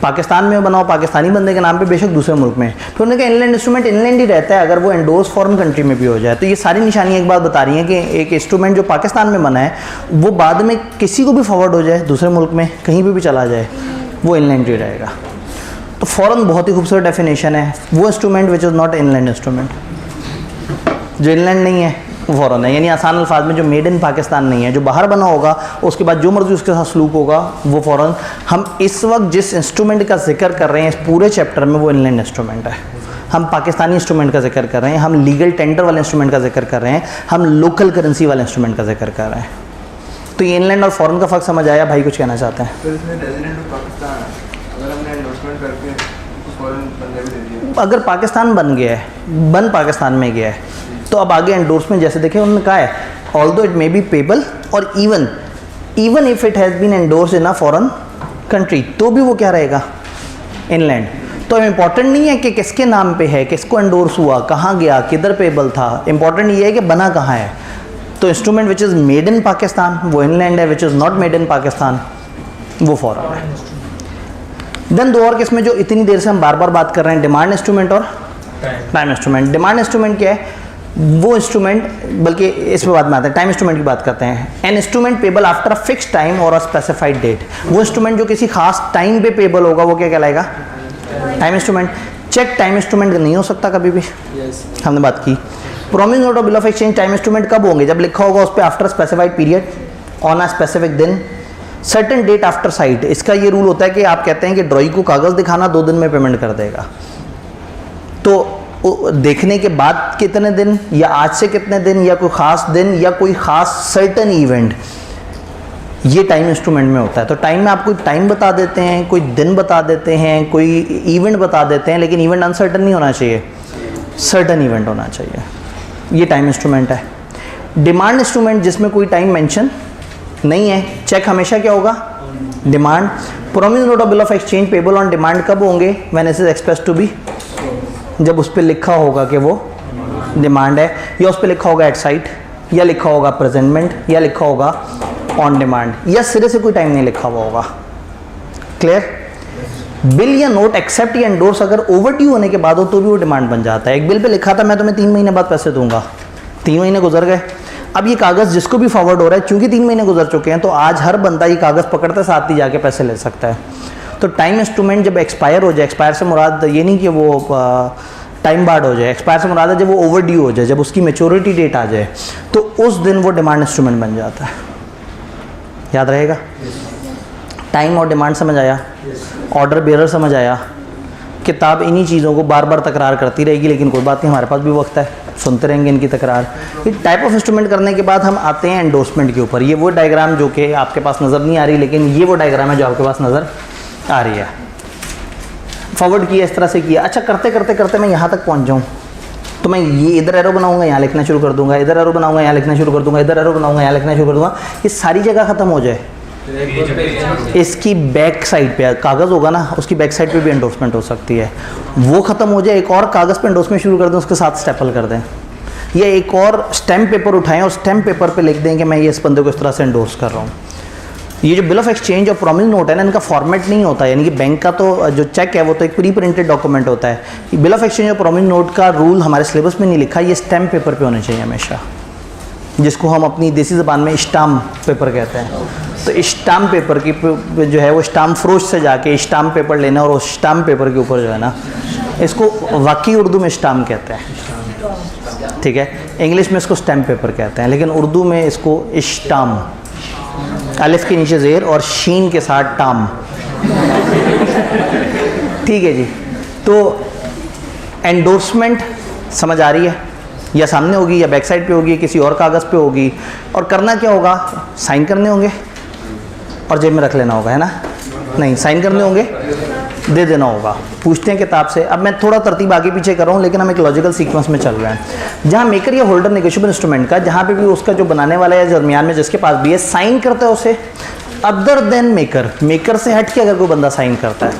S1: Pakistan में बनाओ पाकिस्तानी बंदे के नाम पे, बेशक दूसरे मुल्क में। फिर उन्होंने कहा इनलैंड इंस्ट्रूमेंट इनलैंड ही रहता है अगर वो एंडोर्स फॉरेन कंट्री में भी हो जाए। तो ये सारी निशानियाँ एक बात बता रही हैं कि एक इंस्ट्रूमेंट जो पाकिस्तान में बना है वो बाद में किसी को भी फॉरवर्ड हो जाए दूसरे मुल्क में, कहीं भी चला जाए, वो इनलैंड ही रहेगा। तो फॉरेन बहुत ही खूबसूरत डेफिनेशन है, वो instrument which is not inland instrument, जो इनलैंड नहीं है वो फॉरेन है। यानी आसान अल्फाज में जो मेड इन पाकिस्तान नहीं है, जो बाहर बना होगा उसके बाद जो मर्जी उसके साथ सलूक होगा वो फॉरेन। हम इस वक्त जिस इंस्ट्रूमेंट का जिक्र कर रहे हैं इस पूरे चैप्टर में वो इनलैंड इंस्ट्रूमेंट है। हम पाकिस्तानी इंस्ट्रूमेंट का जिक्र कर रहे हैं, हम लीगल टेंडर वाले इंस्ट्रूमेंट का जिक्र कर रहे हैं, हम लोकल करेंसी वाले इंस्ट्रूमेंट का जिक्र कर रहे हैं। तो ये इनलैंड और फॉरेन का फ़र्क समझ आया? भाई कुछ कहना चाहते हैं?
S2: तो इसमें रेजिडेंट ऑफ पाकिस्तान अगर हमने एंडोर्समेंट करके फॉरेन बंदे भी दे दिया,
S1: अगर पाकिस्तान बन गया है, बन पाकिस्तान में गया है, तो अब आगे एंडोर्समेंट जैसे देखें उन्होंने कहा है although it may be payable और even if it has been endorse in a foreign country, तो भी वो क्या रहेगा, इनलैंड। तो इम्पॉर्टेंट नहीं है कि किसके नाम पे है, किसको एंडोर्स हुआ, कहाँ गया, किधर पेबल था, इंपॉर्टेंट ये है कि बना कहाँ है। तो instrument which is made in Pakistan वो इनलैंड है, which is not made in Pakistan वो फॉरेन है। देन दो और किस्में जो इतनी देर से हम बार बार बात कर रहे हैं, डिमांड इंस्ट्रूमेंट और टाइम इंस्ट्रूमेंट। डिमांड इंस्ट्रूमेंट क्या है, वो इंस्ट्रूमेंट, बल्कि इस पर बात में आते हैं, टाइम इंस्ट्रूमेंट की बात करते हैं। An instrument payable after a fix time और अ स्पेसिफाइड डेट, वो इंस्ट्रूमेंट जो किसी खास टाइम पे पेबल होगा वो क्या कहलाएगा, time instrument. Cheque time instrument नहीं हो सकता कभी भी, हमने बात की। प्रॉमिस नोट और bill of exchange time instrument कब होंगे, जब लिखा होगा उस पर after specified period on a specific दिन सर्टेन डेट आफ्टर साइट। इसका ये रूल होता है कि आप कहते हैं कि ड्रॉई को कागज़ दिखाना 2 दिन में पेमेंट कर देगा, तो देखने के बाद कितने दिन या आज से कितने दिन या कोई ख़ास दिन या कोई ख़ास सर्टन इवेंट, ये टाइम इंस्ट्रूमेंट में होता है। तो टाइम में आप कोई टाइम बता देते हैं, कोई दिन बता देते हैं, कोई इवेंट बता देते हैं, लेकिन इवेंट अनसर्टन नहीं होना चाहिए, सर्टन इवेंट होना चाहिए, ये टाइम इंस्ट्रूमेंट है। डिमांड इंस्ट्रूमेंट जिसमें कोई टाइम मेंशन नहीं है, चेक हमेशा क्या होगा, डिमांड। प्रॉमिस नोट और bill of exchange payable on demand कब होंगे, when it is express to be, जब उस पर लिखा होगा कि वो डिमांड है, या उस पर लिखा होगा एट साइट, या लिखा होगा प्रेजेंटमेंट, या लिखा होगा ऑन डिमांड, या सिरे से कोई टाइम नहीं लिखा हुआ होगा। क्लियर? बिल या नोट एक्सेप्ट या एंडोर्स अगर ओवरड्यू होने के बाद हो तो भी वो डिमांड बन जाता है। एक बिल पे लिखा था मैं तुम्हें 3 महीने बाद पैसे दूंगा, 3 महीने गुजर गए, अब ये कागज़ जिसको भी फॉरवर्ड हो रहा है चूंकि 3 महीने गुजर चुके हैं तो आज हर बंदा ये कागज़ पकड़ते साथ ही जाके पैसे ले सकता है। तो टाइम इंस्ट्रूमेंट जब एक्सपायर हो जाए, एक्सपायर से मुराद ये नहीं कि वो टाइम बार्ड हो जाए, एक्सपायर से मुराद है जब वो ओवरड्यू हो जाए, जब उसकी मैच्योरिटी डेट आ जाए तो उस दिन वो डिमांड इंस्ट्रूमेंट बन जाता है। याद रहेगा? टाइम और डिमांड समझ आया, ऑर्डर बेरर समझ आया। किताब इन्हीं चीज़ों को बार बार तकरार करती रहेगी, लेकिन कोई बात नहीं, हमारे पास भी वक्त है, सुनते रहेंगे इनकी तकरार। ये टाइप ऑफ इंस्ट्रूमेंट करने के बाद हम आते हैं एंडोर्समेंट के ऊपर। ये वो डायग्राम जो कि आपके पास नज़र नहीं आ रही, लेकिन ये वो डायग्राम है जो आपके पास नज़र आ रही है। फॉरवर्ड किया, इस तरह से किया। अच्छा करते करते करते मैं यहाँ तक पहुँच जाऊँ तो मैं ये इधर एरो बनाऊंगा, यहाँ लिखना शुरू कर दूंगा, इधर एरो बनाऊंगा, यहाँ लिखना शुरू कर दूंगा, इधर एरो बनाऊंगा, यहाँ लिखना शुरू कर दूंगा, ये सारी जगह खत्म हो जाए। इसकी बैक साइड पे कागज़ होगा ना, उसकी बैक साइड पे भी एंडोर्समेंट हो सकती है, वो ख़त्म हो जाए, एक और कागज़ पे एंडोर्समेंट शुरू कर दें, उसके साथ स्टेपल कर दें, या एक और स्टैम्प पेपर उठाएं और स्टैम्प पेपर पे लिख दें कि मैं ये इस बंदे को इस तरह से एंडोर्स कर रहा हूँ। ये जो बिल ऑफ एक्सचेंज और प्रॉमिस नोट है ना, इनका फॉर्मेट नहीं होता है, यानी कि बैंक का तो जो चेक है वो तो एक प्री प्रिंटेड डॉक्यूमेंट होता है। बिल ऑफ एक्सचेंज और प्रॉमिस नोट का रूल हमारे सिलेबस में नहीं लिखा, ये स्टैम्प पेपर पे होने चाहिए हमेशा, जिसको हम अपनी देसी ज़बान में स्टाम्प पेपर कहते हैं। तो स्टाम्प पेपर की जो है वो स्टाम्प फरोश से जाके स्टाम्प पेपर लेना, और उस स्टाम्प पेपर के ऊपर जो है ना, इसको वाकई उर्दू में स्टाम्प कहते हैं, ठीक है। इंग्लिश में इसको स्टैम्प पेपर कहते हैं, लेकिन उर्दू में इसको स्टाम्प, अलिफ के नीचे ज़ेर और शीन के साथ टाम, ठीक है जी। तो एंडोर्समेंट समझ आ रही है, या सामने होगी या बैक साइड पे होगी, किसी और कागज़ पे होगी, और करना क्या होगा, साइन करने होंगे और जेब में रख लेना होगा, है ना? नहीं, साइन करने होंगे, दे देना होगा। पूछते हैं किताब से। अब मैं थोड़ा तरतीब आगे पीछे कर रहा हूँ, लेकिन हम एक लॉजिकल सीक्वेंस में चल रहे हैं। जहाँ मेकर या होल्डर नेगोशिएबल इंस्ट्रूमेंट का, जहाँ पे भी उसका जो बनाने वाला है दरमियान में जिसके पास भी है, साइन करता है उसे, अदर देन मेकर, मेकर से हट के अगर कोई बंदा साइन करता है,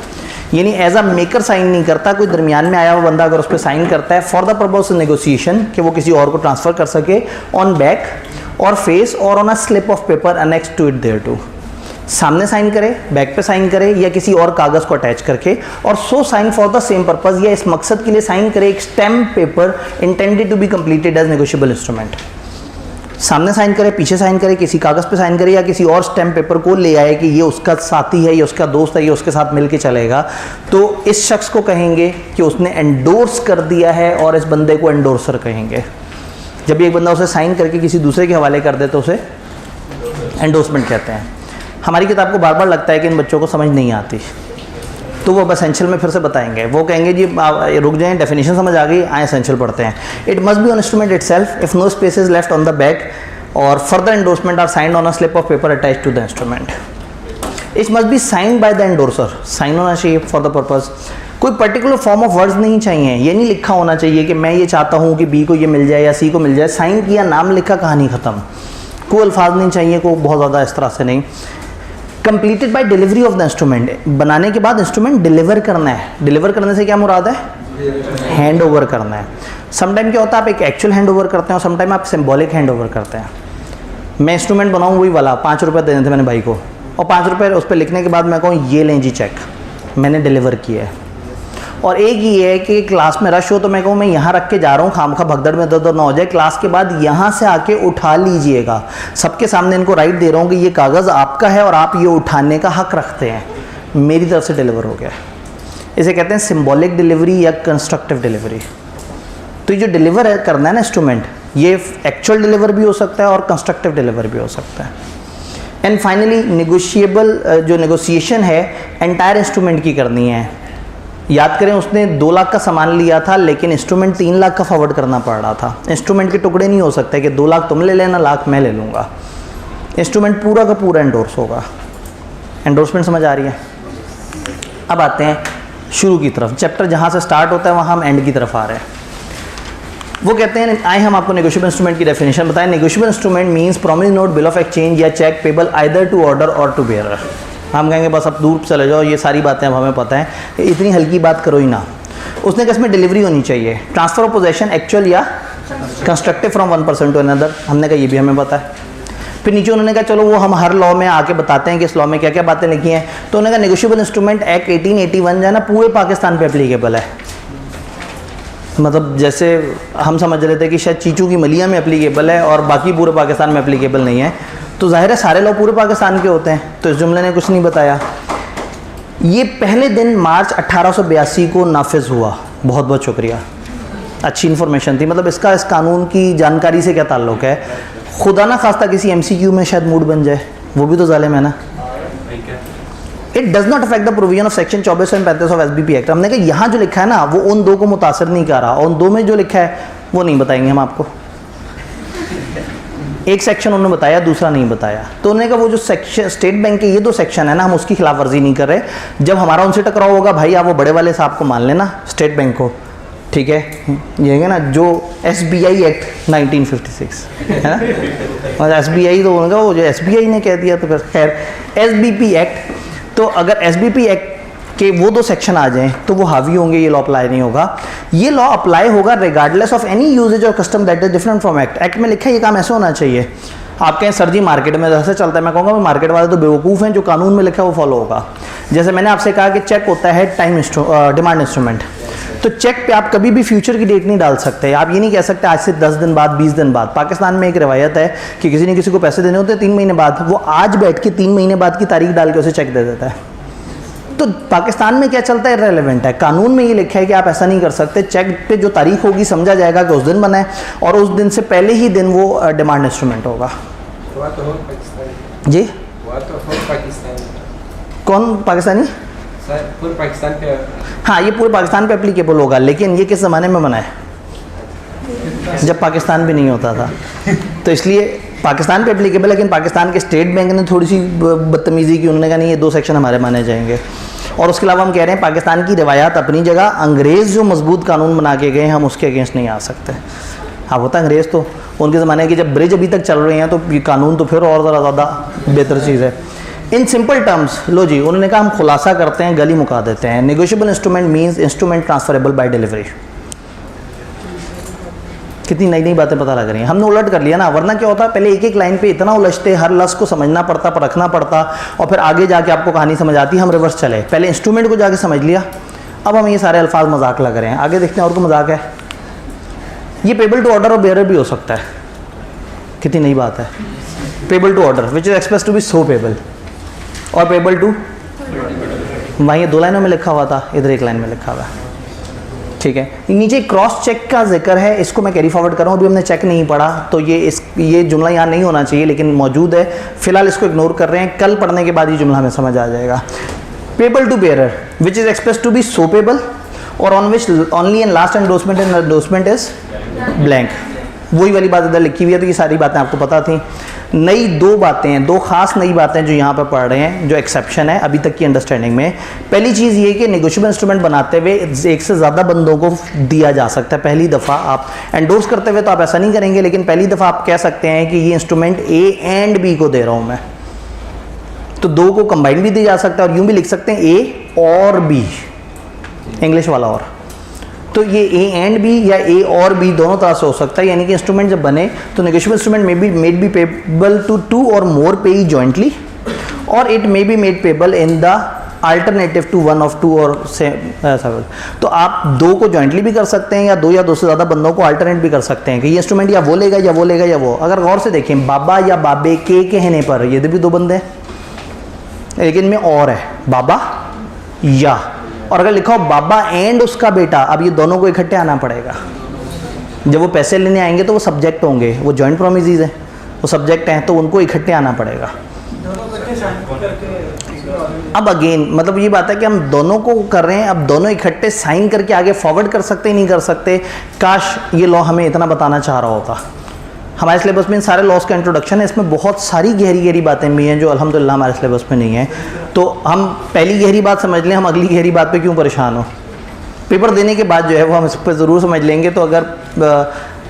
S1: यानी एज अ मेकर साइन नहीं करता, कोई दरमियान में आया हुआ बंदा अगर उस पर साइन करता है for the purpose of negotiation, कि वो किसी और को ट्रांसफर कर सके, ऑन बैक और फेस और on a slip of paper annexed to it thereto, सामने साइन करे, बैक पे साइन करे, या किसी और कागज़ को अटैच करके, और so sign for the same purpose, या इस मकसद के लिए साइन करे एक stamp paper intended to be completed as negotiable instrument. सामने साइन करे, पीछे साइन करे, किसी कागज़ पे साइन करे, या किसी और स्टैम्प पेपर को ले आए कि ये उसका साथी है, ये उसका दोस्त है, ये उसके साथ मिल के चलेगा, तो इस शख्स को कहेंगे कि उसने एंडोर्स कर दिया है, और इस बंदे को एंडोर्सर कहेंगे। जब एक बंदा उसे साइन करके किसी दूसरे के हवाले कर दे तो उसे एंडोर्समेंट कहते हैं। हमारी किताब को बार बार लगता है कि इन बच्चों को समझ नहीं आती, तो वो एसेंशियल में फिर से बताएंगे। वो कहेंगे जी रुक जाएं, डेफिनेशन समझ आ गई, आए एसेंशियल पढ़ते हैं। It must be on instrument itself if no space is left on the back, और further endorsement are signed on a slip of paper attach to the instrument. It must be signed by the endorser, sign होना चाहिए for the purpose. कोई particular form of words नहीं चाहिए, ये नहीं लिखा होना चाहिए कि मैं ये चाहता हूँ कि बी को ये मिल जाए या सी को मिल जाए, साइन किया, नाम लिखा, कहानी ख़त्म। कोई अल्फाज नहीं चाहिए, को बहुत ज़्यादा इस तरह से नहीं। Completed by delivery of the instrument, बनाने के बाद इंस्ट्रूमेंट डिलीवर करना है। डिलीवर करने से क्या मुराद है, हैंड ओवर करना है। समटाइम क्या होता है, आप एक एक्चुअल हैंड ओवर करते हैं और समटाइम आप सिंबॉलिक हैंड ओवर करते हैं। मैं इंस्ट्रूमेंट बनाऊँ वही वाला, 5 रुपये देने थे मैंने भाई को, और 5 रुपये उस पर लिखने के बाद मैं कहूँ ये लें जी चेक, मैंने डिलीवर किया है। और एक ये है कि क्लास में रश हो तो मैं कहूँ मैं यहाँ रख के जा रहा हूँ, खामखा भगदड़ में दर्द ना हो जाए, क्लास के बाद यहाँ से आके उठा लीजिएगा। सबके सामने इनको राइट दे रहा हूँ कि ये कागज़ आपका है और आप ये उठाने का हक रखते हैं, मेरी तरफ से डिलीवर हो गया। इसे कहते हैं सिंबॉलिक डिलीवरी या कंस्ट्रक्टिव डिलीवरी। तो ये जो डिलीवर करना है ना इंस्ट्रूमेंट, ये एक्चुअल डिलीवर भी हो सकता है और कंस्ट्रक्टिव डिलीवर भी हो सकता है। एंड फाइनली नेगोशिएबल, जो नेगोशिएशन है एंटायर इंस्ट्रूमेंट की करनी है। याद करें उसने 2 लाख का सामान लिया था, लेकिन इंस्ट्रूमेंट 3 लाख का फॉरवर्ड करना पड़ रहा था। इंस्ट्रूमेंट के टुकड़े नहीं हो सकते कि 2 लाख तुम ले लेना, लाख मैं ले लूँगा। इंस्ट्रूमेंट पूरा का पूरा एंडोर्स होगा। एंडोर्समेंट समझ आ रही है? अब आते हैं शुरू की तरफ। चैप्टर जहाँ से स्टार्ट होता है वहाँ हम एंड की तरफ आ रहे हैं। वो कहते हैं, आए हम आपको नेगोशिएबल इंस्ट्रूमेंट की डेफिनेशन बताएं। Negotiable instrument means promise note, bill of exchange या cheque payable either to order और टू बेयरर। हम कहेंगे बस अब दूर चले जाओ, ये सारी बातें अब हमें पता है, इतनी हल्की बात करो ही ना। उसने कहा इसमें डिलीवरी होनी चाहिए, ट्रांसफर ऑफ पोजेशन एक्चुअल या constructive from one person to another. हमने कहा ये भी हमें पता है। फिर नीचे उन्होंने कहा चलो वो हम हर लॉ में आके बताते हैं कि इस लॉ में क्या क्या बातें लिखी हैं। तो उन्होंने कहा नेगोशिएबल इंस्ट्रूमेंट एक्ट 1881 जो है ना पूरे पाकिस्तान पे एप्लीकेबल है। मतलब जैसे हम समझ रहे थे कि शायद चीचू की मलिया में एप्लीकेबल है और बाकी पूरे पाकिस्तान में एप्लीकेबल नहीं है, तो जाहिर है सारे लॉ पूरे पाकिस्तान के होते हैं। तो इस जुमले ने कुछ नहीं बताया। ये पहले दिन मार्च 1882 को नाफिज हुआ। बहुत बहुत शुक्रिया, अच्छी इन्फॉर्मेशन थी। मतलब इसका इस कानून की जानकारी से क्या ताल्लुक़ है? खुदा ना खास्ता किसी MCQ में शायद मूड बन जाए, वो भी तो जालिम है ना। It does not affect the provision of section 2435 of SBP act. हमने कहा यहाँ जो लिखा है ना वो उन दो को मुतासर नहीं कर रहा, और उन दो में जो लिखा है वो नहीं बताएंगे हम आपको। एक सेक्शन उन्होंने बताया, दूसरा नहीं बताया। तो उन्होंने कहा वो जो सेक्शन स्टेट बैंक के ये 2 सेक्शन है ना, हम उसकी खिलाफ वर्जी नहीं कर रहे। जब हमारा उनसे टकराव होगा भाई, आप वो बड़े वाले साहब को मान लेना, स्टेट बैंक को, ठीक है, ये है ना जो SBI एक्ट 1956 है ना, और SBI तो उनका वो जो SBI ने कह दिया तो फिर खैर SBP एक्ट। तो अगर SBP एक्ट के वो 2 सेक्शन आ जाएं तो वो हावी होंगे, ये लॉ अप्लाई नहीं होगा। ये लॉ अप्लाई होगा रिगार्डलेस ऑफ एनी यूजेज और custom that is different from act. Act में लिखा है ये काम ऐसे होना चाहिए। आप कहें सर जी मार्केट में जैसे चलता है, मैं कहूँगा मार्केट वाले तो बेवकूफ़ हैं, जो कानून में लिखा है वो फॉलो होगा। जैसे मैंने आपसे कहा कि चेक होता है डिमांड इंस्ट्रूमेंट, तो चेक पे आप कभी भी फ्यूचर की डेट नहीं डाल सकते। आप ये नहीं कह सकते आज से 10 दिन बाद, 20 दिन बाद। पाकिस्तान में एक रवायत है कि किसी ने किसी को पैसे देने होते हैं 3 महीने बाद, वो आज बैठ के 3 महीने बाद की तारीख डाल के उसे चेक दे देता है। तो पाकिस्तान में क्या चलता है, इररिलेवेंट है। कानून में ये लिखा है कि आप ऐसा नहीं कर सकते। चेक पे जो तारीख होगी समझा जाएगा कि उस दिन बना है, और उस दिन से पहले ही दिन वो डिमांड इंस्ट्रूमेंट होगा। जी कौन पाकिस्तानी?
S4: पूरे पाकिस्तान पे,
S1: हाँ ये पूरे पाकिस्तान पे एप्लीकेबल होगा, लेकिन ये किस ज़माने में बना है? जब पाकिस्तान भी नहीं होता था। तो इसलिए पाकिस्तान पे एप्लीकेबल, लेकिन पाकिस्तान के स्टेट बैंक ने थोड़ी सी बदतमीज़ी की। उन्होंने कहा नहीं, ये 2 सेक्शन हमारे माने जाएंगे। और उसके अलावा हम कह रहे हैं पाकिस्तान की रिवायात अपनी जगह, अंग्रेज़ जो मजबूत कानून बना के गए हम उसके अगेंस्ट नहीं आ सकते। हाँ होता है अंग्रेज़ तो उनके ज़माने की, जब ब्रिज अभी तक चल रहे हैं तो ये कानून तो फिर और ज़्यादा बेहतर चीज़ है। इन सिंपल टर्म्स लो जी, उन्होंने कहा हम खुलासा करते हैं, गली मुका देते हैं। Negotiable instrument means instrument transferable by delivery. कितनी नई नई बातें पता लग रही हैं। हमने उलट कर लिया ना, वरना क्या होता है पहले एक एक लाइन पे इतना उलझते, हर लफ्ज़ को समझना पड़ता, परखना पड़ता, और फिर आगे जाके आपको कहानी समझ आती। हम रिवर्स चले, पहले इंस्ट्रूमेंट को जाके समझ लिया, अब हम ये सारे अल्फाज मजाक लग रहे हैं। आगे देखते हैं और को मजाक है। ये पेबल टू ऑर्डर और बेयरर भी हो सकता है। कितनी नई बात है। Payable to order which is express to be so payable, और पेबल टू वहाँ ये 2 लाइनों में लिखा हुआ था, इधर 1 लाइन में लिखा हुआ है, ठीक है। नीचे क्रॉस चेक का जिक्र है, इसको मैं कैरी फॉरवर्ड कर रहा हूँ, अभी हमने चेक नहीं पढ़ा तो ये जुमला यहाँ नहीं होना चाहिए, लेकिन मौजूद है। फिलहाल इसको इग्नोर कर रहे हैं, कल पढ़ने के बाद ये जुमला हमें समझ आ जाएगा। Payable to bearer which is express to be so payable, और on which only in last endorsement and endorsement is blank. वही वाली बात इधर लिखी हुई है, तो ये सारी बातें आपको पता थी। नई 2 बातें हैं, 2 खास नई बातें जो यहाँ पर पढ़ रहे हैं, जो एक्सेप्शन है अभी तक की अंडरस्टैंडिंग में। पहली चीज़ ये कि नेगोशिएबल इंस्ट्रूमेंट बनाते हुए 1 से ज़्यादा बंदों को दिया जा सकता है। पहली दफ़ा आप एंडोर्स करते हुए तो आप ऐसा नहीं करेंगे, लेकिन पहली दफ़ा आप कह सकते हैं कि ये इंस्ट्रूमेंट A एंड B को दे रहा हूँ मैं, तो 2 को कंबाइन भी दिया जा सकता है, और यूँ भी लिख सकते हैं A और B, इंग्लिश वाला और। तो ये A एंड B या A और B दोनों तरह से हो सकता है। यानी कि इंस्ट्रूमेंट जब बने तो negotiable instrument made be payable to 2 और मोर पेई जॉइंटली, और it may be made payable in the alternative to 1 of 2 और से ऐसा। तो आप 2 को जॉइंटली भी कर सकते हैं, या 2 से ज़्यादा बंदों को अल्टरनेट भी कर सकते हैं कि ये इंस्ट्रूमेंट या वो लेगा या वो लेगा या वो। अगर गौर से देखें, बाबा या बाबे के कहने पर ये भी 2 बंदे हैं, लेकिन में और है बाबा या, और अगर लिखा हो बाबा एंड उसका बेटा, अब ये दोनों को इकट्ठे आना पड़ेगा। जब वो पैसे लेने आएंगे तो वो सब्जेक्ट होंगे, वो जॉइंट प्रोमिसेस हैं, वो सब्जेक्ट हैं, तो उनको इकट्ठे आना पड़ेगा। अब अगेन मतलब ये बात है कि हम दोनों को कर रहे हैं, अब दोनों इकट्ठे साइन करके आगे फॉरवर्ड कर सकते ही नहीं कर सकते। काश ये लॉ हमें इतना बताना चाह रहा होता। हमारे सिलेबस में इन सारे लॉस का इंट्रोडक्शन है, इसमें बहुत सारी गहरी गहरी बातें भी हैं जो अल्हम्दुलिल्लाह हमारे सिलेबस में नहीं है। तो हम पहली गहरी बात समझ लें, हम अगली गहरी बात पे क्यों परेशान हो। पेपर देने के बाद जो है वो हम इस पर ज़रूर समझ लेंगे। तो अगर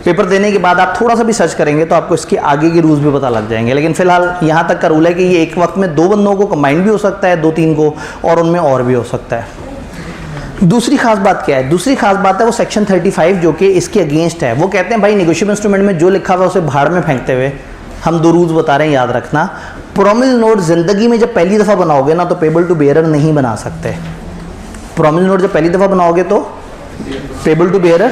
S1: पेपर देने के बाद आप थोड़ा सा भी सर्च करेंगे तो आपको इसके आगे के रूल्स भी पता लग जाएंगे। लेकिन फ़िलहाल यहाँ तक का रूल है कि ये एक वक्त में 2 बंदों को कंबाइन भी हो सकता है, 2-3 को, और उनमें और भी हो सकता है। दूसरी खास बात क्या है? दूसरी खास बात है वो सेक्शन 35 जो कि इसके अगेंस्ट है। वो कहते हैं भाई नेगोशिएबल इंस्ट्रूमेंट में जो लिखा हुआ है उसे भाड़ में फेंकते हुए हम 2 रूल्स बता रहे हैं, याद रखना। प्रोमिल नोट ज़िंदगी में जब पहली दफ़ा बनाओगे ना तो पेबल टू बेयरर नहीं बना सकते। प्रोमिल नोट जब पहली दफ़ा बनाओगे तो पेबल टू बेयरर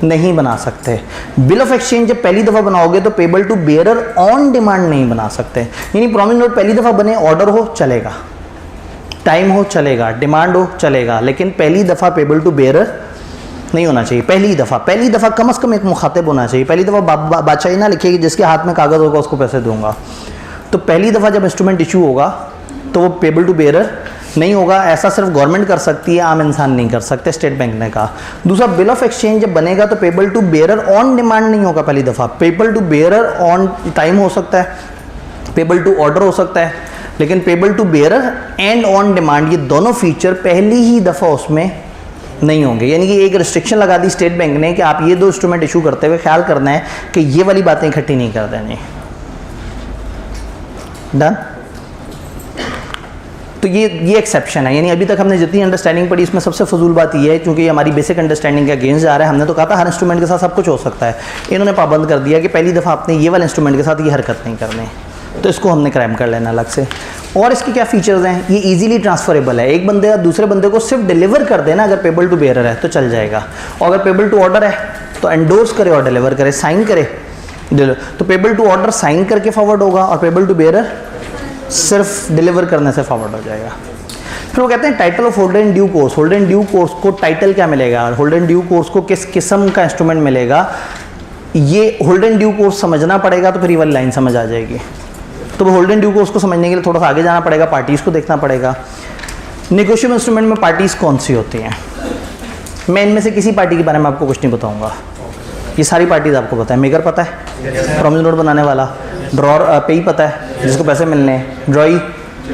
S1: नहीं बना सकते। बिल ऑफ एक्सचेंज जब पहली दफ़ा बनाओगे तो payable to bearer on demand नहीं बना सकते। यानी प्रोमिल नोट पहली दफ़ा बने, ऑर्डर हो चलेगा, टाइम हो चलेगा, डिमांड हो चलेगा, लेकिन पहली दफ़ा पेबल टू बेयरर नहीं होना चाहिए। पहली दफ़ा कम से कम एक मुखातिब होना चाहिए। पहली दफ़ा बादशाही ना लिखेगी जिसके हाथ में कागज़ होगा उसको पैसे दूंगा। तो पहली दफ़ा जब इंस्ट्रूमेंट इशू होगा तो वो पेबल टू बेयरर नहीं होगा, ऐसा सिर्फ गवर्नमेंट कर सकती है, आम इंसान नहीं कर सकते, स्टेट बैंक ने कहा। दूसरा, बिल ऑफ एक्सचेंज जब बनेगा तो payable to bearer on demand नहीं होगा पहली दफ़ा, payable to bearer on time हो सकता है, पेबल टू ऑर्डर हो सकता है, लेकिन payable to bearer and on demand ये दोनों फीचर पहली ही दफ़ा उसमें नहीं होंगे। यानी कि एक रिस्ट्रिक्शन लगा दी स्टेट बैंक ने कि आप ये दो इंस्ट्रूमेंट इशू करते हुए ख्याल करना है कि ये वाली बातें इकट्ठी नहीं कर देनी। डन। तो ये एक्सेप्शन है। यानी अभी तक हमने जितनी अंडरस्टैंडिंग पढ़ी इसमें सबसे फजूल बात ये है, क्योंकि हमारी बेसिक अंडरस्टैंडिंग के अगेंस्ट जा रहा है। हमने तो कहा था हर इंस्ट्रूमेंट के साथ सब कुछ हो सकता है, इन्होंने पाबंद कर दिया कि पहली दफ़ा आपने ये वाले इंस्ट्रूमेंट के साथ ये हरकत नहीं करनी, तो इसको हमने क्राइम कर लेना अलग से। और इसके क्या फीचर्स हैं, ये इजीली ट्रांसफरेबल है, एक बंदे दूसरे बंदे को सिर्फ डिलीवर कर देना, अगर पेबल टू बेयरर है तो चल जाएगा, और अगर पेबल टू ऑर्डर है तो एंडोर्स करे और डिलीवर करे, साइन करे, तो पेबल टू ऑर्डर साइन करके फॉरवर्ड होगा और पेबल टू बेयरर सिर्फ डिलीवर करने से फॉरवर्ड हो जाएगा। फिर वो कहते हैं title of holder in due course. Holder in due course को टाइटल क्या मिलेगा, होल्डर इन ड्यू कोर्स को किस किस्म का इंस्ट्रूमेंट मिलेगा, ये होल्डर इन ड्यू कोर्स समझना पड़ेगा, तो फिर ये वाली लाइन समझ आ जाएगी। तो होल्डर इन ड्यू कोर्स को समझने के लिए थोड़ा सा आगे जाना पड़ेगा, पार्टीज़ को देखना पड़ेगा। नेगोशिएबल इंस्ट्रूमेंट में पार्टीज़ कौन सी होती हैं, मैं इनमें से किसी पार्टी के बारे में आपको कुछ नहीं बताऊंगा, ये सारी पार्टीज आपको पता है। मेकर पता है, प्रॉमिस नोट बनाने वाला, ड्रॉर पेई पता है जिसको पैसे मिलने हैं, ड्रॉई